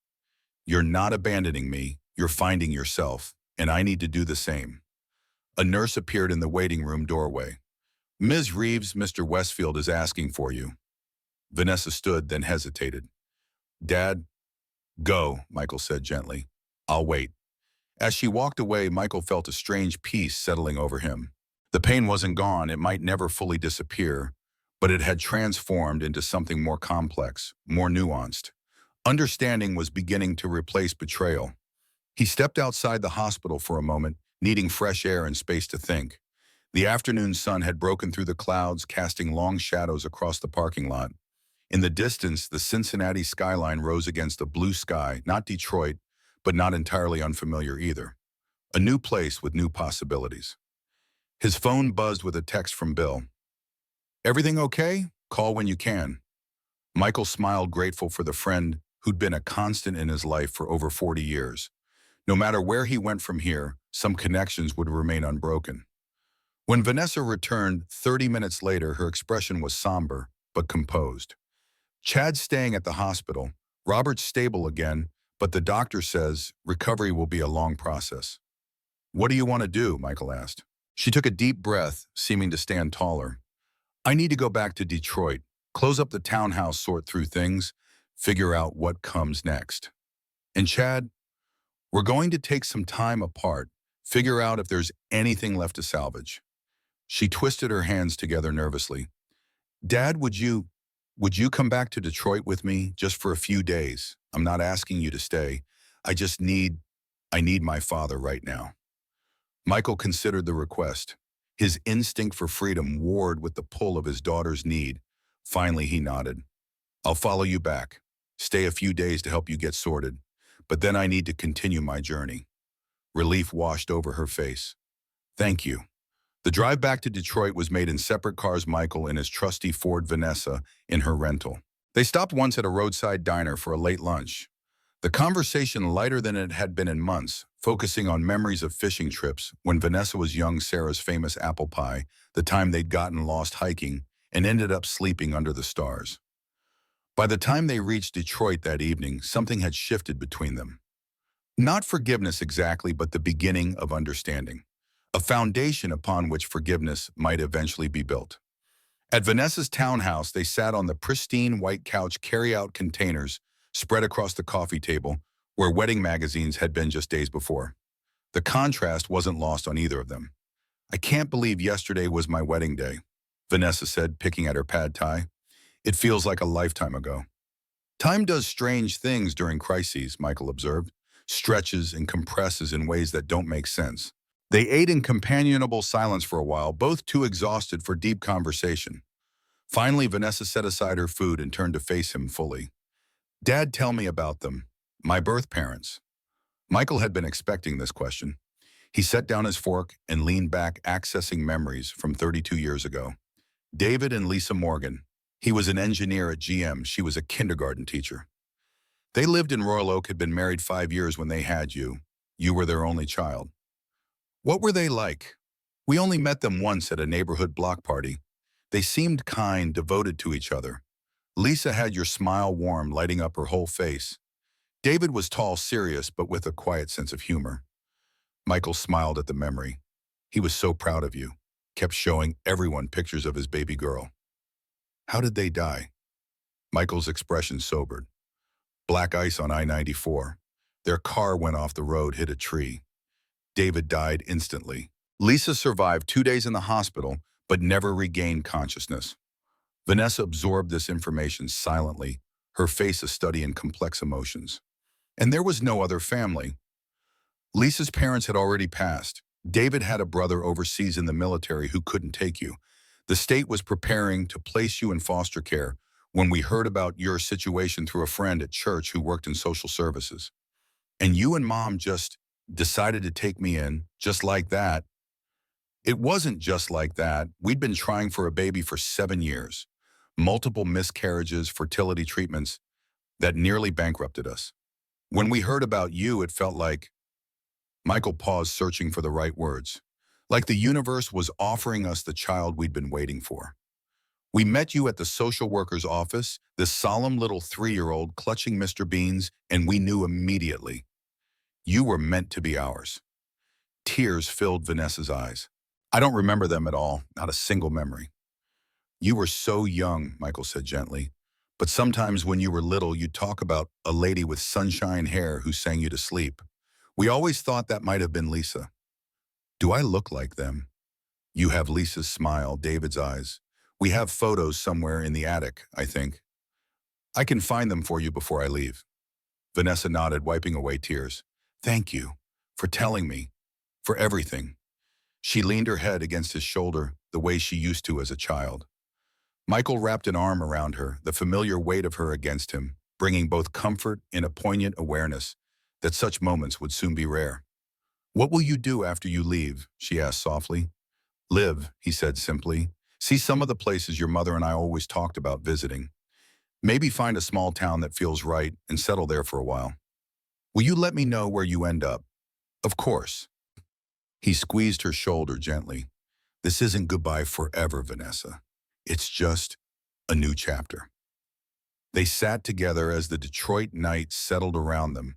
You're not abandoning me, you're finding yourself, and I need to do the same. A nurse appeared in the waiting room doorway. Ms. Reeves, Mr. Westfield is asking for you. Vanessa stood, then hesitated. Dad, go, Michael said gently. I'll wait. As she walked away, Michael felt a strange peace settling over him. The pain wasn't gone, it might never fully disappear, but it had transformed into something more complex, more nuanced. Understanding was beginning to replace betrayal. He stepped outside the hospital for a moment, needing fresh air and space to think. The afternoon sun had broken through the clouds, casting long shadows across the parking lot. In the distance, the Cincinnati skyline rose against a blue sky, not Detroit, but not entirely unfamiliar either. A new place with new possibilities. His phone buzzed with a text from Bill. Everything okay? Call when you can. Michael smiled, grateful for the friend who'd been a constant in his life for over 40 years. No matter where he went from here, some connections would remain unbroken. When Vanessa returned 30 minutes later, her expression was somber, but composed. Chad's staying at the hospital. Robert's stable again, but the doctor says recovery will be a long process. What do you want to do? Michael asked. She took a deep breath, seeming to stand taller. I need to go back to Detroit, close up the townhouse, sort through things, figure out what comes next. And Chad, we're going to take some time apart, figure out if there's anything left to salvage. She twisted her hands together nervously. Dad, would you come back to Detroit with me just for a few days? I'm not asking you to stay. I need my father right now. Michael considered the request. His instinct for freedom warred with the pull of his daughter's need. Finally, he nodded. I'll follow you back. Stay a few days to help you get sorted. But then I need to continue my journey. Relief washed over her face. Thank you. The drive back to Detroit was made in separate cars, Michael in his trusty Ford, Vanessa in her rental. They stopped once at a roadside diner for a late lunch. The conversation lighter than it had been in months, focusing on memories of fishing trips when Vanessa was young, Sarah's famous apple pie, the time they'd gotten lost hiking and ended up sleeping under the stars. By the time they reached Detroit that evening, something had shifted between them. Not forgiveness exactly, but the beginning of understanding. A foundation upon which forgiveness might eventually be built. At Vanessa's townhouse, they sat on the pristine white couch, carry-out containers spread across the coffee table, where wedding magazines had been just days before. The contrast wasn't lost on either of them. I can't believe yesterday was my wedding day, Vanessa said, picking at her pad thai. It feels like a lifetime ago. Time does strange things during crises, Michael observed, stretches and compresses in ways that don't make sense. They ate in companionable silence for a while, both too exhausted for deep conversation. Finally, Vanessa set aside her food and turned to face him fully. Dad, tell me about them. My birth parents. Michael had been expecting this question. He set down his fork and leaned back, accessing memories from 32 years ago. David and Lisa Morgan. He was an engineer at GM. She was a kindergarten teacher. They lived in Royal Oak, had been married 5 years when they had you. You were their only child. What were they like? We only met them once at a neighborhood block party. They seemed kind, devoted to each other. Lisa had your smile warm, lighting up her whole face. David was tall, serious, but with a quiet sense of humor. Michael smiled at the memory. He was so proud of you, kept showing everyone pictures of his baby girl. How did they die? Michael's expression sobered. Black ice on I-94. Their car went off the road, hit a tree. David died instantly. Lisa survived 2 days in the hospital, but never regained consciousness. Vanessa absorbed this information silently, her face a study in complex emotions. And there was no other family. Lisa's parents had already passed. David had a brother overseas in the military who couldn't take you. The state was preparing to place you in foster care when we heard about your situation through a friend at church who worked in social services. And you and Mom just decided to take me in, just like that. It wasn't just like that. We'd been trying for a baby for 7 years. Multiple miscarriages, fertility treatments that nearly bankrupted us. When we heard about you, it felt like— Michael paused, searching for the right words. Like the universe was offering us the child we'd been waiting for. We met you at the social worker's office, this solemn little 3-year-old clutching Mr. Beans, and we knew immediately. You were meant to be ours. Tears filled Vanessa's eyes. I don't remember them at all, not a single memory. You were so young, Michael said gently. But sometimes when you were little, you'd talk about a lady with sunshine hair who sang you to sleep. We always thought that might have been Lisa. Do I look like them? You have Lisa's smile, David's eyes. We have photos somewhere in the attic, I think. I can find them for you before I leave. Vanessa nodded, wiping away tears. Thank you for telling me, for everything. She leaned her head against his shoulder the way she used to as a child. Michael wrapped an arm around her, the familiar weight of her against him, bringing both comfort and a poignant awareness that such moments would soon be rare. What will you do after you leave? She asked softly. Live, he said simply. See some of the places your mother and I always talked about visiting. Maybe find a small town that feels right and settle there for a while. Will you let me know where you end up? Of course. He squeezed her shoulder gently. This isn't goodbye forever, Vanessa. It's just a new chapter. They sat together as the Detroit night settled around them.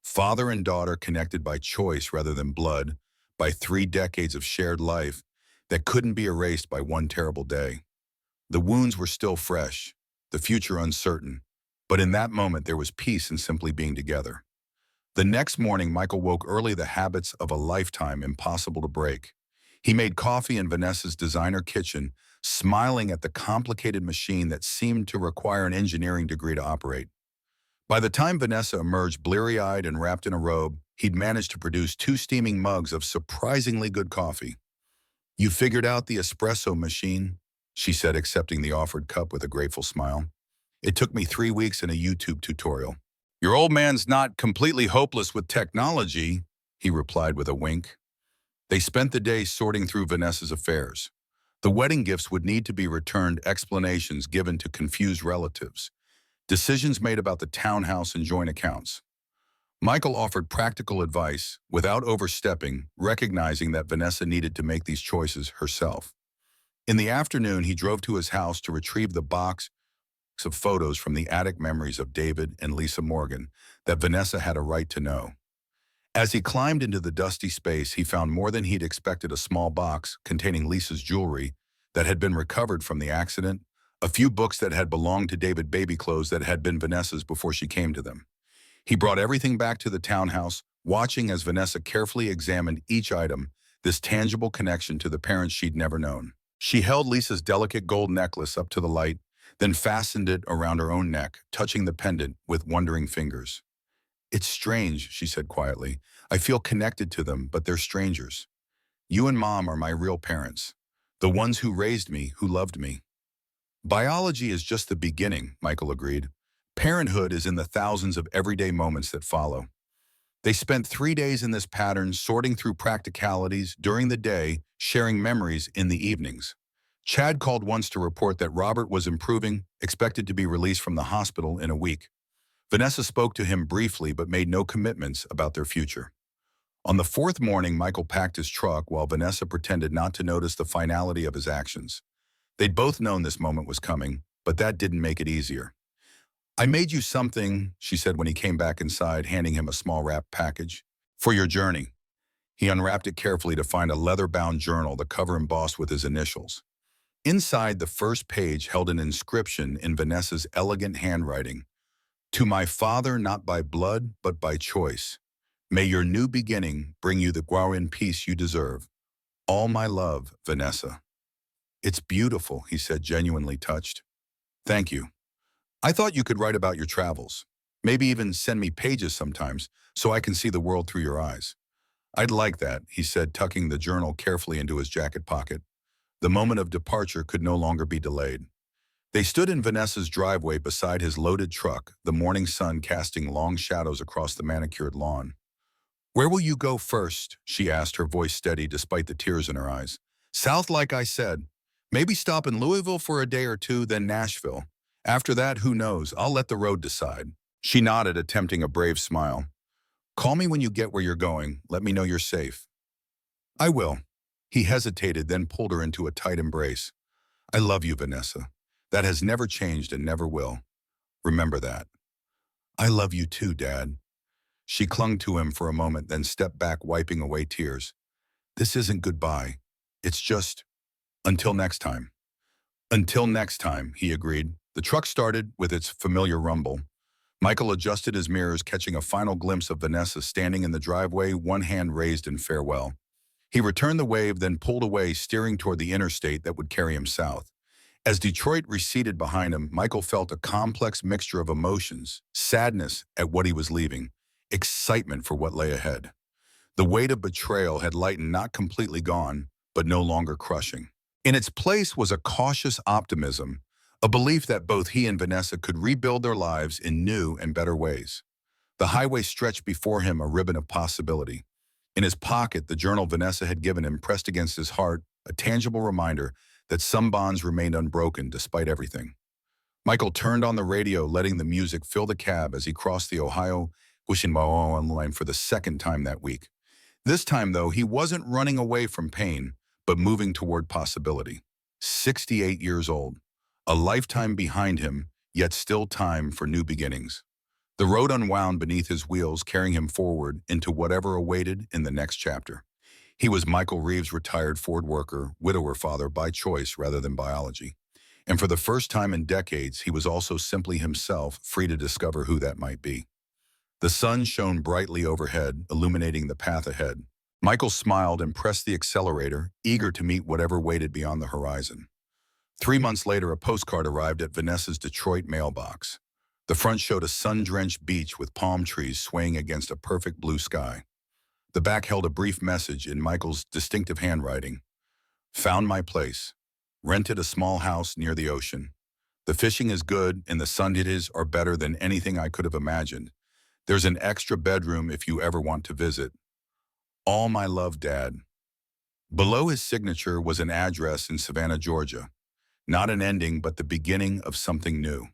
Father and daughter connected by choice rather than blood, by 3 decades of shared life that couldn't be erased by one terrible day. The wounds were still fresh, the future uncertain, but in that moment there was peace in simply being together. The next morning, Michael woke early, the habits of a lifetime impossible to break. He made coffee in Vanessa's designer kitchen, smiling at the complicated machine that seemed to require an engineering degree to operate. By the time Vanessa emerged bleary-eyed and wrapped in a robe, he'd managed to produce 2 steaming mugs of surprisingly good coffee. You figured out the espresso machine, she said, accepting the offered cup with a grateful smile. It took me 3 weeks in a YouTube tutorial. Your old man's not completely hopeless with technology, he replied with a wink. They spent the day sorting through Vanessa's affairs. The wedding gifts would need to be returned, explanations given to confused relatives, decisions made about the townhouse and joint accounts. Michael offered practical advice without overstepping, recognizing that Vanessa needed to make these choices herself. In the afternoon, he drove to his house to retrieve the box of photos from the attic, memories of David and Lisa Morgan that Vanessa had a right to know. As he climbed into the dusty space, he found more than he'd expected: a small box containing Lisa's jewelry that had been recovered from the accident, a few books that had belonged to David, baby clothes that had been Vanessa's before she came to them. He brought everything back to the townhouse, watching as Vanessa carefully examined each item, this tangible connection to the parents she'd never known. She held Lisa's delicate gold necklace up to the light, then fastened it around her own neck, touching the pendant with wondering fingers. "It's strange," she said quietly. "I feel connected to them, but they're strangers. You and Mom are my real parents, the ones who raised me, who loved me." "Biology is just the beginning," Michael agreed. "Parenthood is in the thousands of everyday moments that follow." They spent 3 days in this pattern, sorting through practicalities during the day, sharing memories in the evenings. Chad called once to report that Robert was improving, expected to be released from the hospital in a week. Vanessa spoke to him briefly but made no commitments about their future. On the fourth morning, Michael packed his truck while Vanessa pretended not to notice the finality of his actions. They'd both known this moment was coming, but that didn't make it easier. "I made you something," she said when he came back inside, handing him a small wrapped package. "For your journey." He unwrapped it carefully to find a leather-bound journal, the cover embossed with his initials. Inside, the first page held an inscription in Vanessa's elegant handwriting. "To my father, not by blood, but by choice. May your new beginning bring you the Guarin peace you deserve. All my love, Vanessa." "It's beautiful," he said, genuinely touched. "Thank you. I thought you could write about your travels. Maybe even send me pages sometimes, so I can see the world through your eyes." "I'd like that," he said, tucking the journal carefully into his jacket pocket. The moment of departure could no longer be delayed. They stood in Vanessa's driveway beside his loaded truck, the morning sun casting long shadows across the manicured lawn. "Where will you go first?" she asked, her voice steady despite the tears in her eyes. "South, like I said. Maybe stop in Louisville for a day or two, then Nashville. After that, who knows? I'll let the road decide." She nodded, attempting a brave smile. "Call me when you get where you're going. Let me know you're safe." "I will." He hesitated, then pulled her into a tight embrace. "I love you, Vanessa. That has never changed and never will. Remember that." "I love you too, Dad." She clung to him for a moment, then stepped back, wiping away tears. "This isn't goodbye. It's just until next time." "Until next time," he agreed. The truck started with its familiar rumble. Michael adjusted his mirrors, catching a final glimpse of Vanessa standing in the driveway, one hand raised in farewell. He returned the wave, then pulled away, steering toward the interstate that would carry him south. As Detroit receded behind him, Michael felt a complex mixture of emotions: sadness at what he was leaving, excitement for what lay ahead. The weight of betrayal had lightened, not completely gone, but no longer crushing. In its place was a cautious optimism, a belief that both he and Vanessa could rebuild their lives in new and better ways. The highway stretched before him, a ribbon of possibility. In his pocket, the journal Vanessa had given him pressed against his heart, a tangible reminder that some bonds remained unbroken despite everything. Michael turned on the radio, letting the music fill the cab as he crossed the Ohio-Washington line for the second time that week. This time, though, he wasn't running away from pain, but moving toward possibility. 68 years old, a lifetime behind him, yet still time for new beginnings. The road unwound beneath his wheels, carrying him forward into whatever awaited in the next chapter. He was Michael Reeves, retired Ford worker, widower father by choice rather than biology. And for the first time in decades, he was also simply himself, free to discover who that might be. The sun shone brightly overhead, illuminating the path ahead. Michael smiled and pressed the accelerator, eager to meet whatever waited beyond the horizon. 3 months later, a postcard arrived at Vanessa's Detroit mailbox. The front showed a sun-drenched beach with palm trees swaying against a perfect blue sky. The back held a brief message in Michael's distinctive handwriting. "Found my place. Rented a small house near the ocean. The fishing is good and the sundays are better than anything I could have imagined. There's an extra bedroom if you ever want to visit. All my love, Dad." Below his signature was an address in Savannah, Georgia. Not an ending, but the beginning of something new.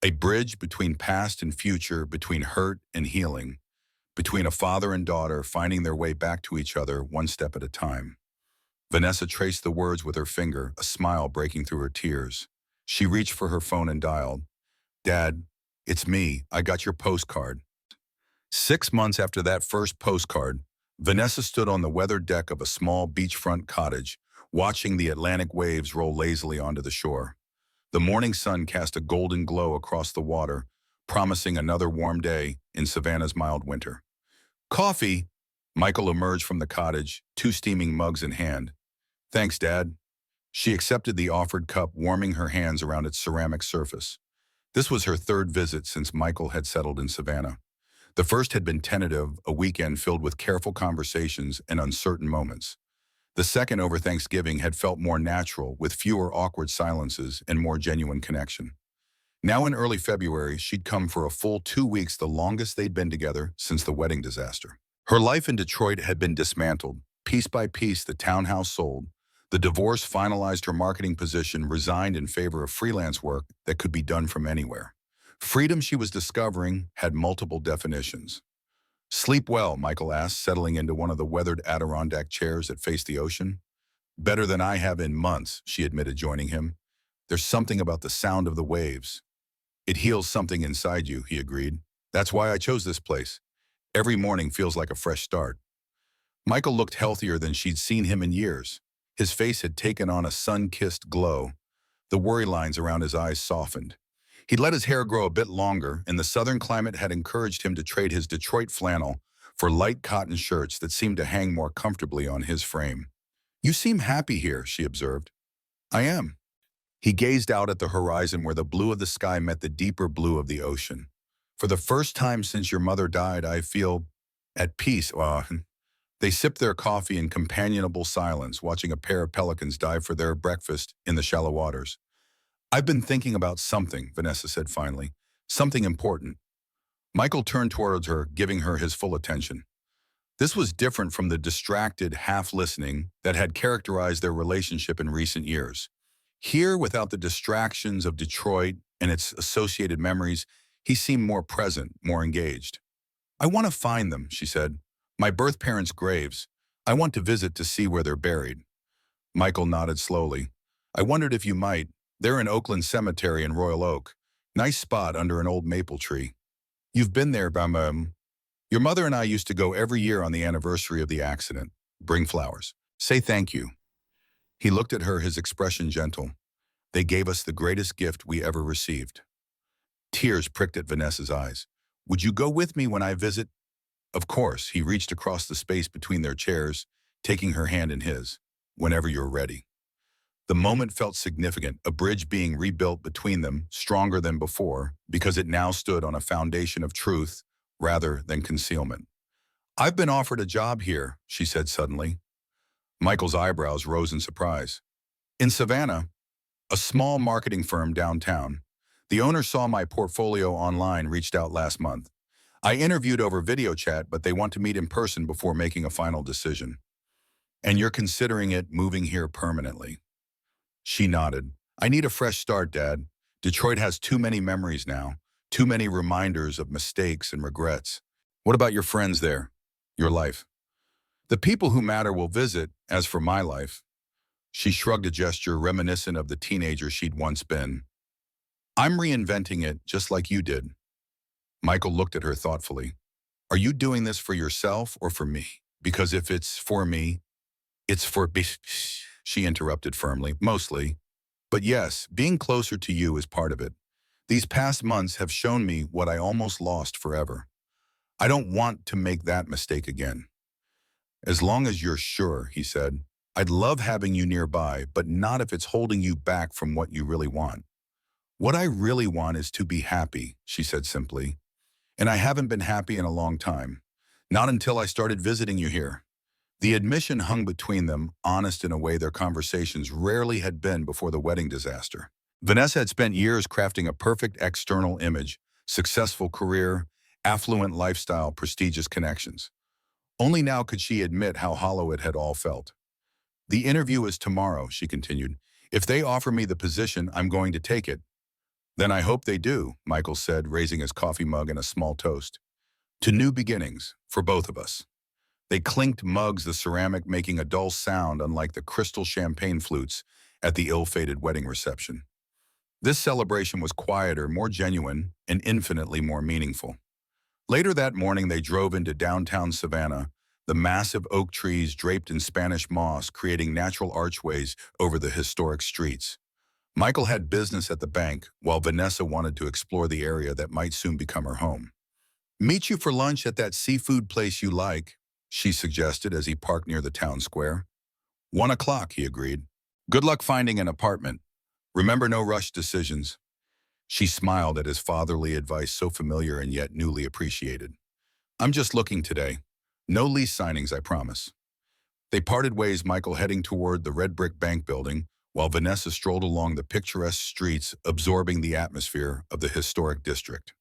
A bridge between past and future, between hurt and healing, between a father and daughter finding their way back to each other one step at a time. Vanessa traced the words with her finger, a smile breaking through her tears. She reached for her phone and dialed. "Dad, it's me. I got your postcard." 6 months after that first postcard, Vanessa stood on the weathered deck of a small beachfront cottage, watching the Atlantic waves roll lazily onto the shore. The morning sun cast a golden glow across the water, promising another warm day in Savannah's mild winter. "Coffee?" Michael emerged from the cottage, two steaming mugs in hand. "Thanks, Dad." She accepted the offered cup, warming her hands around its ceramic surface. This was her third visit since Michael had settled in Savannah. The first had been tentative, a weekend filled with careful conversations and uncertain moments. The second, over Thanksgiving, had felt more natural, with fewer awkward silences and more genuine connection. Now in early February, she'd come for a full 2 weeks, the longest they'd been together since the wedding disaster. Her life in Detroit had been dismantled. Piece by piece, the townhouse sold. The divorce finalized her marketing position, resigned in favor of freelance work that could be done from anywhere. Freedom she was discovering had multiple definitions. "Sleep well?" Michael asked, settling into one of the weathered Adirondack chairs that faced the ocean. "Better than I have in months," she admitted, joining him. "There's something about the sound of the waves. It heals something inside you," he agreed. "That's why I chose this place. Every morning feels like a fresh start." Michael looked healthier than she'd seen him in years. His face had taken on a sun-kissed glow. The worry lines around his eyes softened. He'd let his hair grow a bit longer, and the southern climate had encouraged him to trade his Detroit flannel for light cotton shirts that seemed to hang more comfortably on his frame. "You seem happy here," she observed. "I am." He gazed out at the horizon where the blue of the sky met the deeper blue of the ocean. "For the first time since your mother died, I feel at peace." They sipped their coffee in companionable silence, watching a pair of pelicans dive for their breakfast in the shallow waters. "I've been thinking about something," Vanessa said finally. "Something important." Michael turned towards her, giving her his full attention. This was different from the distracted, half-listening that had characterized their relationship in recent years. Here, without the distractions of Detroit and its associated memories, he seemed more present, more engaged. "I want to find them," she said. "My birth parents' graves. I want to visit to see where they're buried." Michael nodded slowly. "I wondered if you might. They're in Oakland Cemetery in Royal Oak. Nice spot under an old maple tree. You've been there, Bam. Your mother and I used to go every year on the anniversary of the accident. Bring flowers. Say thank you." He looked at her, his expression gentle. "They gave us the greatest gift we ever received." Tears pricked at Vanessa's eyes. "Would you go with me when I visit?" "Of course." He reached across the space between their chairs, taking her hand in his. "Whenever you're ready." The moment felt significant, a bridge being rebuilt between them, stronger than before, because it now stood on a foundation of truth rather than concealment. "I've been offered a job here," she said suddenly. Michael's eyebrows rose in surprise. "In Savannah, a small marketing firm downtown. The owner saw my portfolio online, reached out last month. I interviewed over video chat, but they want to meet in person before making a final decision." "And you're considering it, moving here permanently?" She nodded. "I need a fresh start, Dad. Detroit has too many memories now, too many reminders of mistakes and regrets." "What about your friends there? Your life?" "The people who matter will visit. As for my life," she shrugged, a gesture reminiscent of the teenager she'd once been, "I'm reinventing it just like you did." Michael looked at her thoughtfully. "Are you doing this for yourself or for me? Because if it's for me, it's for me." She interrupted firmly. "Mostly. But yes, being closer to you is part of it. These past months have shown me what I almost lost forever. I don't want to make that mistake again." "As long as you're sure," he said. "I'd love having you nearby, but not if it's holding you back from what you really want." "What I really want is to be happy," she said simply. "And I haven't been happy in a long time. Not until I started visiting you here." The admission hung between them, honest in a way their conversations rarely had been before the wedding disaster. Vanessa had spent years crafting a perfect external image: successful career, affluent lifestyle, prestigious connections. Only now could she admit how hollow it had all felt. "The interview is tomorrow," she continued. "If they offer me the position, I'm going to take it." "Then I hope they do," Michael said, raising his coffee mug in a small toast. "To new beginnings, for both of us." They clinked mugs, the ceramic making a dull sound unlike the crystal champagne flutes at the ill-fated wedding reception. This celebration was quieter, more genuine, and infinitely more meaningful. Later that morning, they drove into downtown Savannah, the massive oak trees draped in Spanish moss creating natural archways over the historic streets. Michael had business at the bank, while Vanessa wanted to explore the area that might soon become her home. "Meet you for lunch at that seafood place you like," she suggested as he parked near the town square. 1 o'clock, he agreed. Good luck finding an apartment. Remember, no rush decisions. She smiled at his fatherly advice, so familiar and yet newly appreciated. I'm just looking today. No lease signings, I promise. They parted ways, Michael heading toward the red brick bank building, while Vanessa strolled along the picturesque streets, absorbing the atmosphere of the historic district.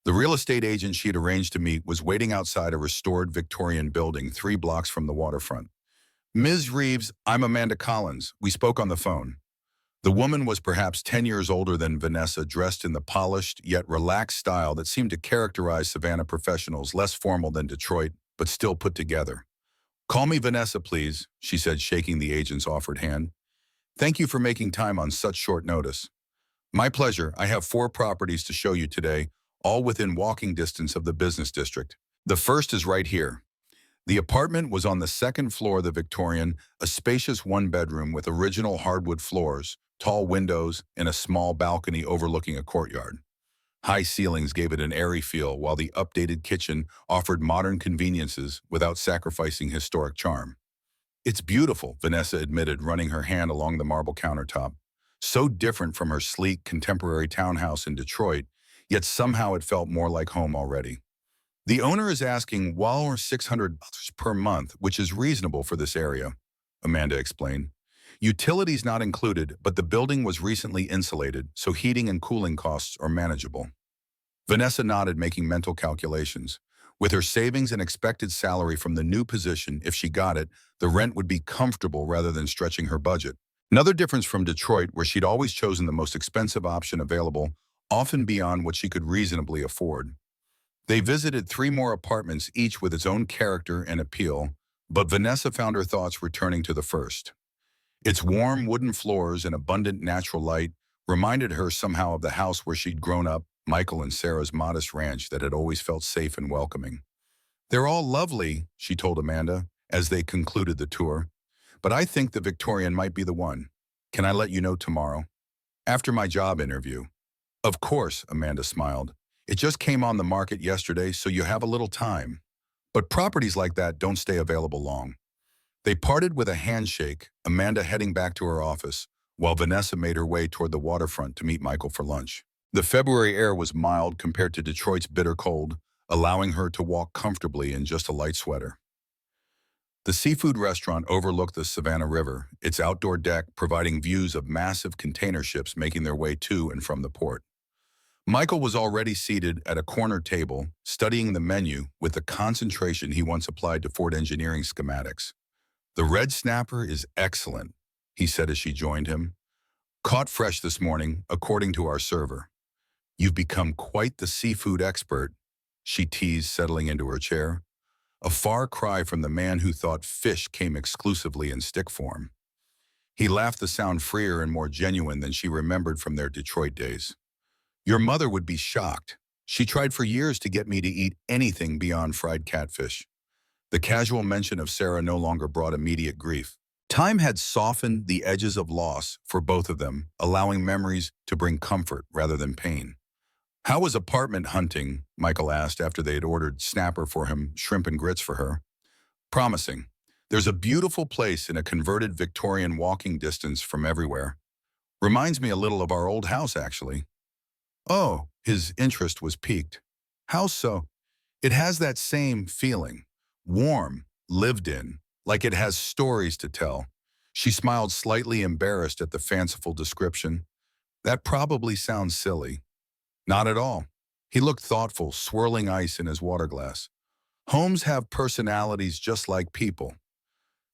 The real estate agent she had arranged to meet was waiting outside a restored Victorian building 3 blocks from the waterfront. Ms. Reeves, I'm Amanda Collins. We spoke on the phone. The woman was perhaps 10 years older than Vanessa, dressed in the polished yet relaxed style that seemed to characterize Savannah professionals, less formal than Detroit, but still put together. Call me Vanessa, please, she said, shaking the agent's offered hand. Thank you for making time on such short notice. My pleasure. I have 4 properties to show you today, all within walking distance of the business district. The first is right here. The apartment was on the 2nd floor of the Victorian, a spacious 1-bedroom with original hardwood floors, tall windows, and a small balcony overlooking a courtyard. High ceilings gave it an airy feel, while the updated kitchen offered modern conveniences without sacrificing historic charm. It's beautiful, Vanessa admitted, running her hand along the marble countertop. So different from her sleek, contemporary townhouse in Detroit, yet somehow it felt more like home already. The owner is asking $600 per month, which is reasonable for this area, Amanda explained. Utilities not included, but the building was recently insulated, so heating and cooling costs are manageable. Vanessa nodded, making mental calculations. With her savings and expected salary from the new position, if she got it, the rent would be comfortable rather than stretching her budget. Another difference from Detroit, where she'd always chosen the most expensive option available, often beyond what she could reasonably afford. They visited 3 more apartments, each with its own character and appeal, but Vanessa found her thoughts returning to the first. Its warm wooden floors and abundant natural light reminded her somehow of the house where she'd grown up, Michael and Sarah's modest ranch that had always felt safe and welcoming. They're all lovely, she told Amanda, as they concluded the tour, but I think the Victorian might be the one. Can I let you know tomorrow? After my job interview. Of course, Amanda smiled. It just came on the market yesterday, so you have a little time. But properties like that don't stay available long. They parted with a handshake, Amanda heading back to her office, while Vanessa made her way toward the waterfront to meet Michael for lunch. The February air was mild compared to Detroit's bitter cold, allowing her to walk comfortably in just a light sweater. The seafood restaurant overlooked the Savannah River, its outdoor deck providing views of massive container ships making their way to and from the port. Michael was already seated at a corner table, studying the menu with the concentration he once applied to Ford engineering schematics. The red snapper is excellent, he said as she joined him. Caught fresh this morning, according to our server. You've become quite the seafood expert, she teased, settling into her chair. A far cry from the man who thought fish came exclusively in stick form. He laughed, the sound freer and more genuine than she remembered from their Detroit days. Your mother would be shocked. She tried for years to get me to eat anything beyond fried catfish. The casual mention of Sarah no longer brought immediate grief. Time had softened the edges of loss for both of them, allowing memories to bring comfort rather than pain. How was apartment hunting? Michael asked after they had ordered snapper for him, shrimp and grits for her. Promising. There's a beautiful place in a converted Victorian walking distance from everywhere. Reminds me a little of our old house, actually. Oh, his interest was piqued. How so? It has that same feeling. Warm, lived in, like it has stories to tell. She smiled, slightly embarrassed at the fanciful description. That probably sounds silly. Not at all. He looked thoughtful, swirling ice in his water glass. Homes have personalities just like people.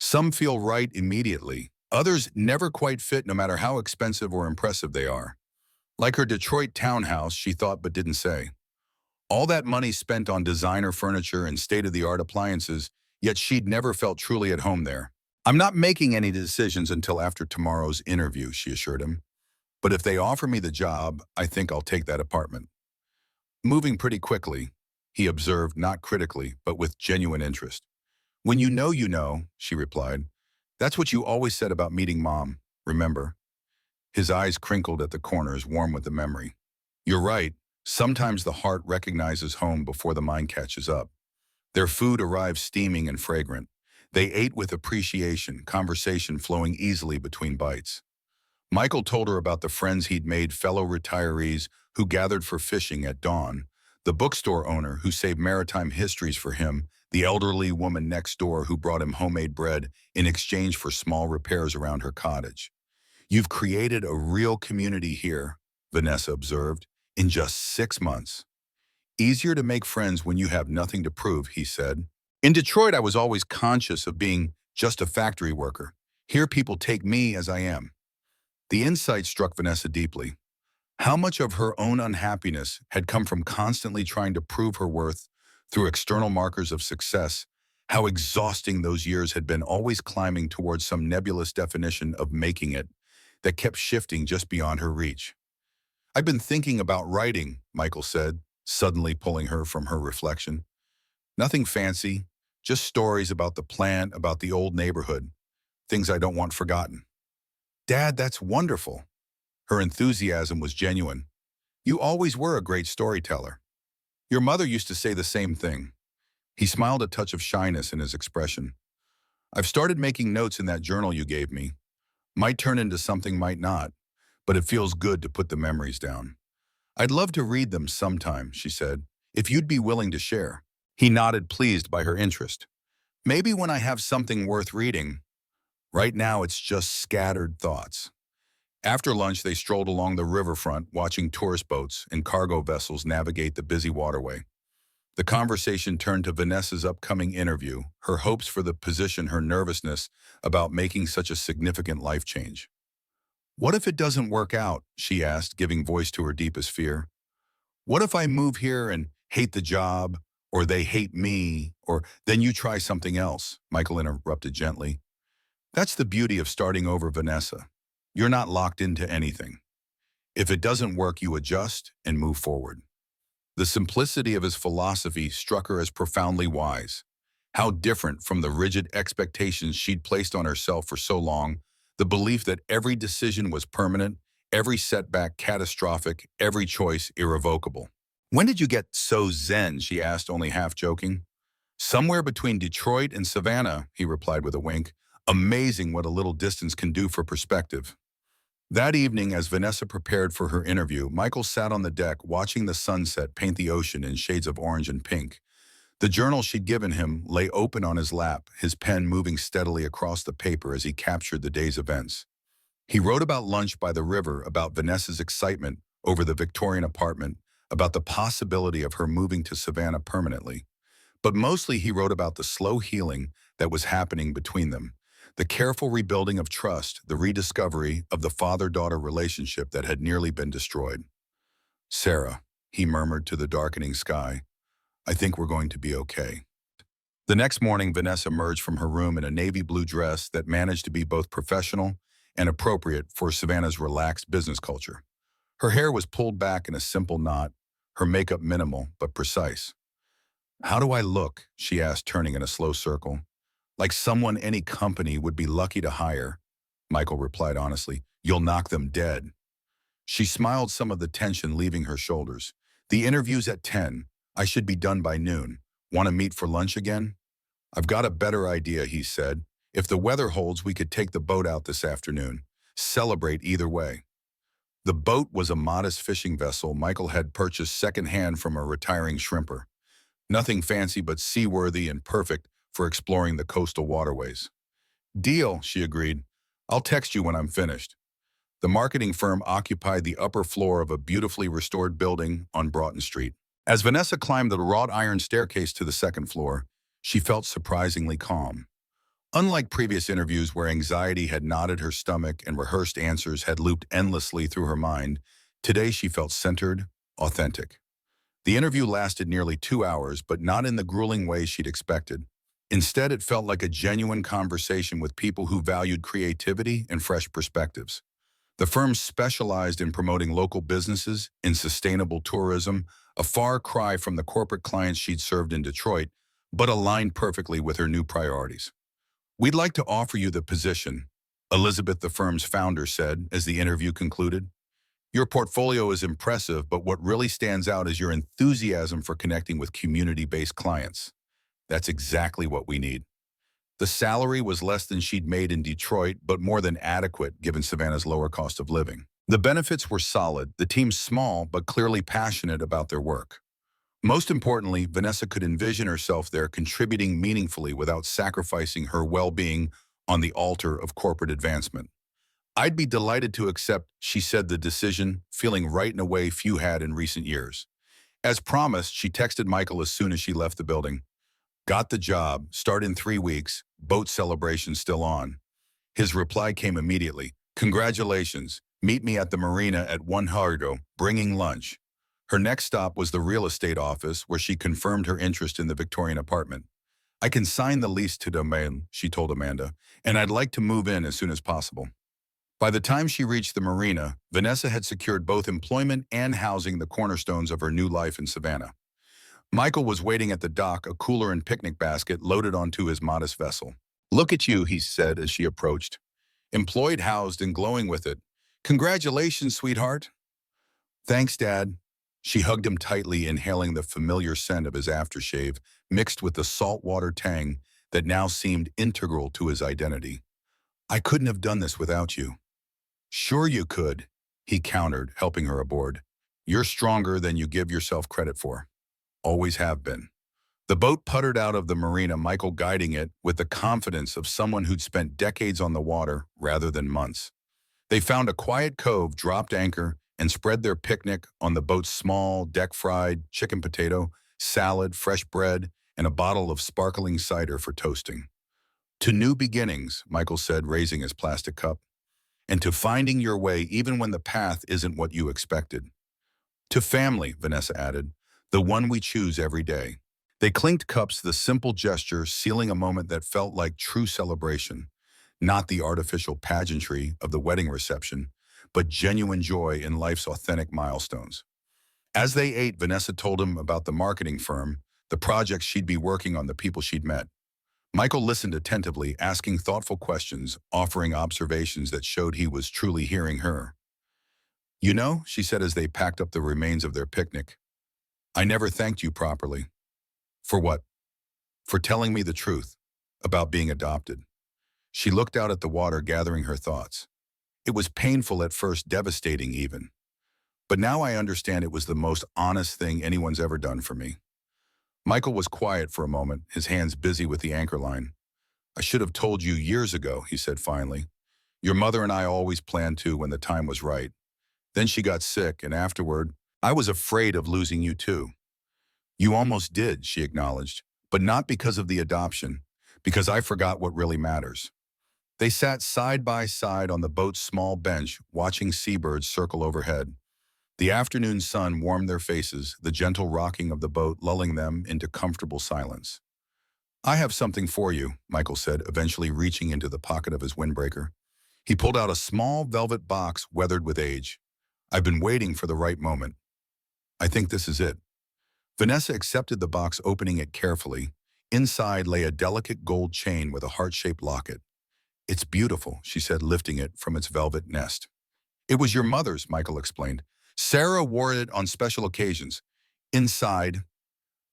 Some feel right immediately. Others never quite fit no matter how expensive or impressive they are. Like her Detroit townhouse, she thought but didn't say. All that money spent on designer furniture and state-of-the-art appliances, yet she'd never felt truly at home there. I'm not making any decisions until after tomorrow's interview, she assured him. But if they offer me the job, I think I'll take that apartment. Moving pretty quickly, he observed, not critically, but with genuine interest. When you know, she replied. That's what you always said about meeting Mom, remember? His eyes crinkled at the corners, warm with the memory. You're right. Sometimes the heart recognizes home before the mind catches up. Their food arrives steaming and fragrant. They ate with appreciation, conversation flowing easily between bites. Michael told her about the friends he'd made, fellow retirees who gathered for fishing at dawn, the bookstore owner who saved maritime histories for him, the elderly woman next door who brought him homemade bread in exchange for small repairs around her cottage. You've created a real community here, Vanessa observed, in just 6 months. Easier to make friends when you have nothing to prove, he said. In Detroit, I was always conscious of being just a factory worker. Here, people take me as I am. The insight struck Vanessa deeply. How much of her own unhappiness had come from constantly trying to prove her worth through external markers of success, how exhausting those years had been, always climbing towards some nebulous definition of making it that kept shifting just beyond her reach. I've been thinking about writing, Michael said, suddenly pulling her from her reflection. Nothing fancy, just stories about the plant, about the old neighborhood, things I don't want forgotten. Dad, that's wonderful. Her enthusiasm was genuine. You always were a great storyteller. Your mother used to say the same thing. He smiled, a touch of shyness in his expression. I've started making notes in that journal you gave me. Might turn into something, might not, but it feels good to put the memories down. I'd love to read them sometime, she said, if you'd be willing to share. He nodded, pleased by her interest. Maybe when I have something worth reading. Right now, it's just scattered thoughts. After lunch, they strolled along the riverfront, watching tourist boats and cargo vessels navigate the busy waterway. The conversation turned to Vanessa's upcoming interview, her hopes for the position, her nervousness about making such a significant life change. What if it doesn't work out, she asked, giving voice to her deepest fear. What if I move here and hate the job, or they hate me, or then you try something else? Michael interrupted gently. That's the beauty of starting over, Vanessa. You're not locked into anything. If it doesn't work, you adjust and move forward. The simplicity of his philosophy struck her as profoundly wise. How different from the rigid expectations she'd placed on herself for so long, the belief that every decision was permanent, every setback catastrophic, every choice irrevocable. When did you get so zen, she asked, only half joking. Somewhere between Detroit and Savannah, he replied with a wink. Amazing what a little distance can do for perspective. That evening, as Vanessa prepared for her interview, Michael sat on the deck watching the sunset paint the ocean in shades of orange and pink. The journal she'd given him lay open on his lap, his pen moving steadily across the paper as he captured the day's events. He wrote about lunch by the river, about Vanessa's excitement over the Victorian apartment, about the possibility of her moving to Savannah permanently. But mostly he wrote about the slow healing that was happening between them. The careful rebuilding of trust, the rediscovery of the father-daughter relationship that had nearly been destroyed. Sarah, he murmured to the darkening sky, I think we're going to be okay. The next morning, Vanessa emerged from her room in a navy blue dress that managed to be both professional and appropriate for Savannah's relaxed business culture. Her hair was pulled back in a simple knot, her makeup minimal but precise. How do I look? She asked, turning in a slow circle. Like someone any company would be lucky to hire, Michael replied honestly. You'll knock them dead. She smiled, some of the tension leaving her shoulders. The interview's at 10. I should be done by noon. Want to meet for lunch again? I've got a better idea, he said. If the weather holds, we could take the boat out this afternoon. Celebrate either way. The boat was a modest fishing vessel Michael had purchased secondhand from a retiring shrimper. Nothing fancy but seaworthy and perfect for exploring the coastal waterways. Deal, she agreed. I'll text you when I'm finished. The marketing firm occupied the upper floor of a beautifully restored building on Broughton Street. As Vanessa climbed the wrought iron staircase to the second floor, she felt surprisingly calm. Unlike previous interviews where anxiety had knotted her stomach and rehearsed answers had looped endlessly through her mind, today she felt centered, authentic. The interview lasted nearly 2 hours, but not in the grueling way she'd expected. Instead, it felt like a genuine conversation with people who valued creativity and fresh perspectives. The firm specialized in promoting local businesses, in sustainable tourism, a far cry from the corporate clients she'd served in Detroit, but aligned perfectly with her new priorities. We'd like to offer you the position, Elizabeth, the firm's founder, said as the interview concluded. Your portfolio is impressive, but what really stands out is your enthusiasm for connecting with community-based clients. That's exactly what we need. The salary was less than she'd made in Detroit, but more than adequate given Savannah's lower cost of living. The benefits were solid, the team small but clearly passionate about their work. Most importantly, Vanessa could envision herself there contributing meaningfully without sacrificing her well-being on the altar of corporate advancement. I'd be delighted to accept, she said the decision, feeling right in a way few had in recent years. As promised, she texted Michael as soon as she left the building. Got the job, start in 3 weeks, boat celebration still on. His reply came immediately. Congratulations, meet me at the marina at 1:00, bringing lunch. Her next stop was the real estate office where she confirmed her interest in the Victorian apartment. I can sign the lease to domain, she told Amanda, and I'd like to move in as soon as possible. By the time she reached the marina, Vanessa had secured both employment and housing, the cornerstones of her new life in Savannah. Michael was waiting at the dock, a cooler and picnic basket loaded onto his modest vessel. Look at you, he said as she approached. Employed, housed, and glowing with it. Congratulations, sweetheart. Thanks, Dad. She hugged him tightly, inhaling the familiar scent of his aftershave, mixed with the saltwater tang that now seemed integral to his identity. I couldn't have done this without you. Sure you could, he countered, helping her aboard. You're stronger than you give yourself credit for. Always have been. The boat puttered out of the marina, Michael guiding it with the confidence of someone who'd spent decades on the water rather than months. They found a quiet cove, dropped anchor, and spread their picnic on the boat's small, deck-fried chicken potato, salad, fresh bread, and a bottle of sparkling cider for toasting. To new beginnings, Michael said, raising his plastic cup, and to finding your way even when the path isn't what you expected. To family, Vanessa added, the one we choose every day. They clinked cups, the simple gesture sealing a moment that felt like true celebration, not the artificial pageantry of the wedding reception, but genuine joy in life's authentic milestones. As they ate, Vanessa told him about the marketing firm, the projects she'd be working on, the people she'd met. Michael listened attentively, asking thoughtful questions, offering observations that showed he was truly hearing her. You know, she said as they packed up the remains of their picnic, I never thanked you properly. For what? For telling me the truth about being adopted. She looked out at the water, gathering her thoughts. It was painful at first, devastating even. But now I understand it was the most honest thing anyone's ever done for me. Michael was quiet for a moment, his hands busy with the anchor line. I should have told you years ago, he said finally. Your mother and I always planned to when the time was right. Then she got sick, and afterward, I was afraid of losing you too. You almost did, she acknowledged, but not because of the adoption, because I forgot what really matters. They sat side by side on the boat's small bench, watching seabirds circle overhead. The afternoon sun warmed their faces, the gentle rocking of the boat lulling them into comfortable silence. I have something for you, Michael said, eventually reaching into the pocket of his windbreaker. He pulled out a small velvet box weathered with age. I've been waiting for the right moment. I think this is it. Vanessa accepted the box, opening it carefully. Inside lay a delicate gold chain with a heart-shaped locket. It's beautiful, she said, lifting it from its velvet nest. It was your mother's, Michael explained. Sarah wore it on special occasions. Inside,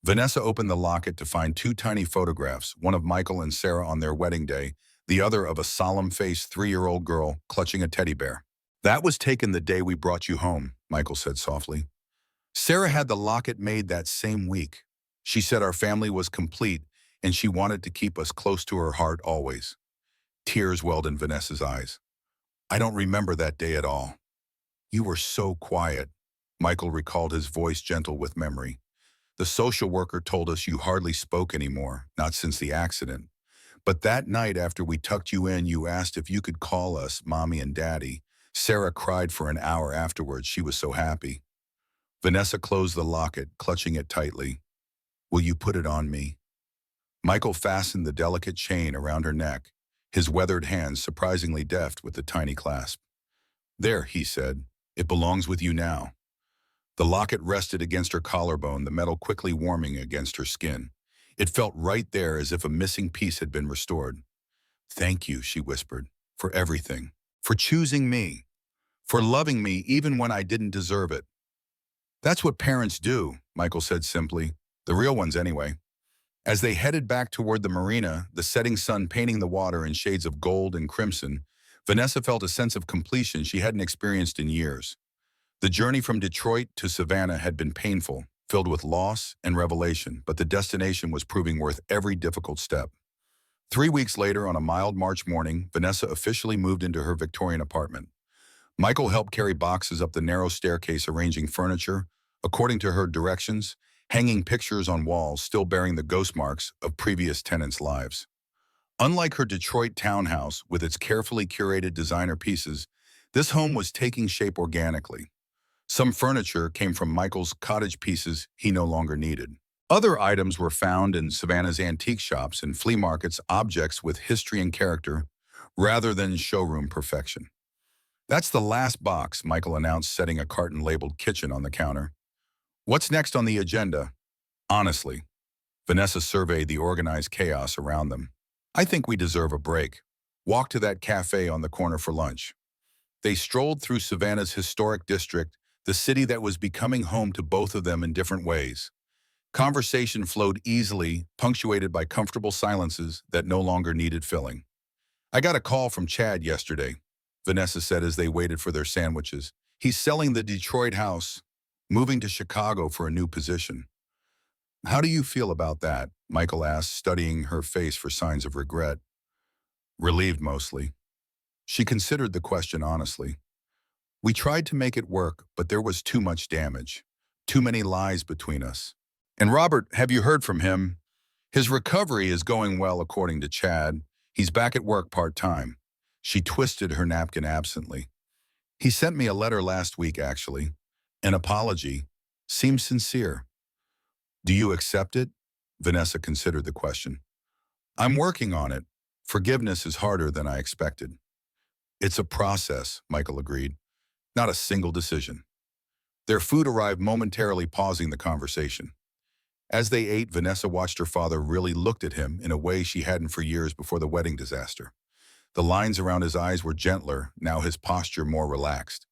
Vanessa opened the locket to find two tiny photographs, one of Michael and Sarah on their wedding day, the other of a solemn-faced 3-year-old girl clutching a teddy bear. That was taken the day we brought you home, Michael said softly. Sarah had the locket made that same week. She said our family was complete and she wanted to keep us close to her heart always. Tears welled in Vanessa's eyes. I don't remember that day at all. You were so quiet. Michael recalled, his voice gentle with memory. The social worker told us you hardly spoke anymore, not since the accident. But that night after we tucked you in, you asked if you could call us Mommy and Daddy. Sarah cried for an hour afterwards. She was so happy. Vanessa closed the locket, clutching it tightly. Will you put it on me? Michael fastened the delicate chain around her neck, his weathered hands surprisingly deft with the tiny clasp. There, he said, it belongs with you now. The locket rested against her collarbone, the metal quickly warming against her skin. It felt right there, as if a missing piece had been restored. Thank you, she whispered, for everything, for choosing me, for loving me even when I didn't deserve it. That's what parents do, Michael said simply. The real ones anyway. As they headed back toward the marina, the setting sun painting the water in shades of gold and crimson, Vanessa felt a sense of completion she hadn't experienced in years. The journey from Detroit to Savannah had been painful, filled with loss and revelation, but the destination was proving worth every difficult step. 3 weeks later, on a mild March morning, Vanessa officially moved into her Victorian apartment. Michael helped carry boxes up the narrow staircase, arranging furniture, according to her directions, hanging pictures on walls still bearing the ghost marks of previous tenants' lives. Unlike her Detroit townhouse with its carefully curated designer pieces, this home was taking shape organically. Some furniture came from Michael's cottage pieces he no longer needed. Other items were found in Savannah's antique shops and flea markets, objects with history and character, rather than showroom perfection. "That's the last box," Michael announced, setting a carton labeled kitchen on the counter. "What's next on the agenda?" Honestly, Vanessa surveyed the organized chaos around them. "I think we deserve a break. Walk to that cafe on the corner for lunch." They strolled through Savannah's historic district, the city that was becoming home to both of them in different ways. Conversation flowed easily, punctuated by comfortable silences that no longer needed filling. "I got a call from Chad yesterday," Vanessa said as they waited for their sandwiches. "He's selling the Detroit house, moving to Chicago for a new position." "How do you feel about that?" Michael asked, studying her face for signs of regret. Relieved mostly. She considered the question honestly. "We tried to make it work, but there was too much damage. Too many lies between us. And Robert, have you heard from him? His recovery is going well, according to Chad. He's back at work part-time." She twisted her napkin absently. "He sent me a letter last week, actually. An apology. Seems sincere." "Do you accept it?" Vanessa considered the question. "I'm working on it. Forgiveness is harder than I expected." "It's a process," Michael agreed. "Not a single decision." Their food arrived, momentarily pausing the conversation. As they ate, Vanessa watched her father really looked at him in a way she hadn't for years before the wedding disaster. The lines around his eyes were gentler, now his posture more relaxed.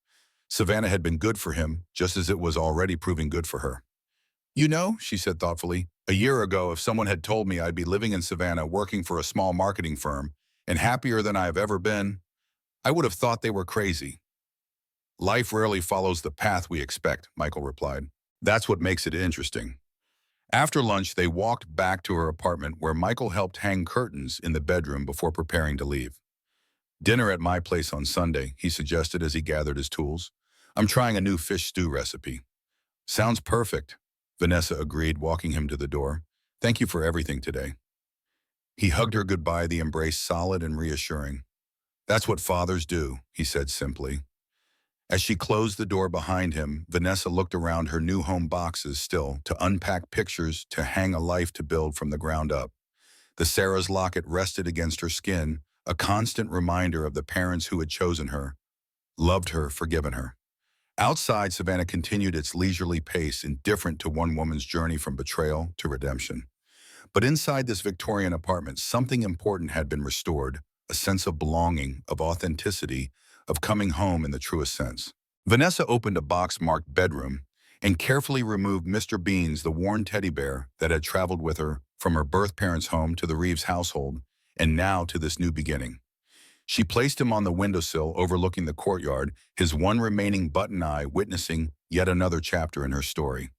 Savannah had been good for him, just as it was already proving good for her. "You know," she said thoughtfully, "a year ago, if someone had told me I'd be living in Savannah working for a small marketing firm and happier than I have ever been, I would have thought they were crazy." "Life rarely follows the path we expect," Michael replied. "That's what makes it interesting." After lunch, they walked back to her apartment where Michael helped hang curtains in the bedroom before preparing to leave. "Dinner at my place on Sunday," he suggested as he gathered his tools. "I'm trying a new fish stew recipe." "Sounds perfect," Vanessa agreed, walking him to the door. "Thank you for everything today." He hugged her goodbye, the embrace solid and reassuring. "That's what fathers do," he said simply. As she closed the door behind him, Vanessa looked around her new home boxes still, to unpack pictures, to hang a life to build from the ground up. The Sarah's locket rested against her skin, a constant reminder of the parents who had chosen her, loved her, forgiven her. Outside, Savannah continued its leisurely pace, indifferent to one woman's journey from betrayal to redemption. But inside this Victorian apartment, something important had been restored, a sense of belonging, of authenticity, of coming home in the truest sense. Vanessa opened a box marked bedroom and carefully removed Mr. Beans, the worn teddy bear that had traveled with her from her birth parents' home to the Reeves household, and now to this new beginning. She placed him on the windowsill overlooking the courtyard, his one remaining button eye witnessing yet another chapter in her story.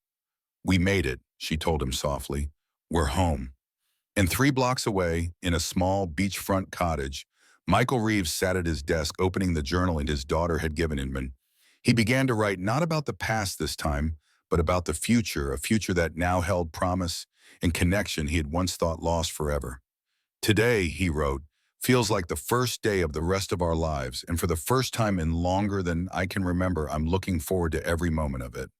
"We made it," she told him softly. "We're home." And 3 blocks away, in a small beachfront cottage, Michael Reeves sat at his desk opening the journal his daughter had given him. He began to write not about the past this time, but about the future, a future that now held promise and connection he had once thought lost forever. "Today," he wrote, "feels like the first day of the rest of our lives, and for the first time in longer than I can remember, I'm looking forward to every moment of it."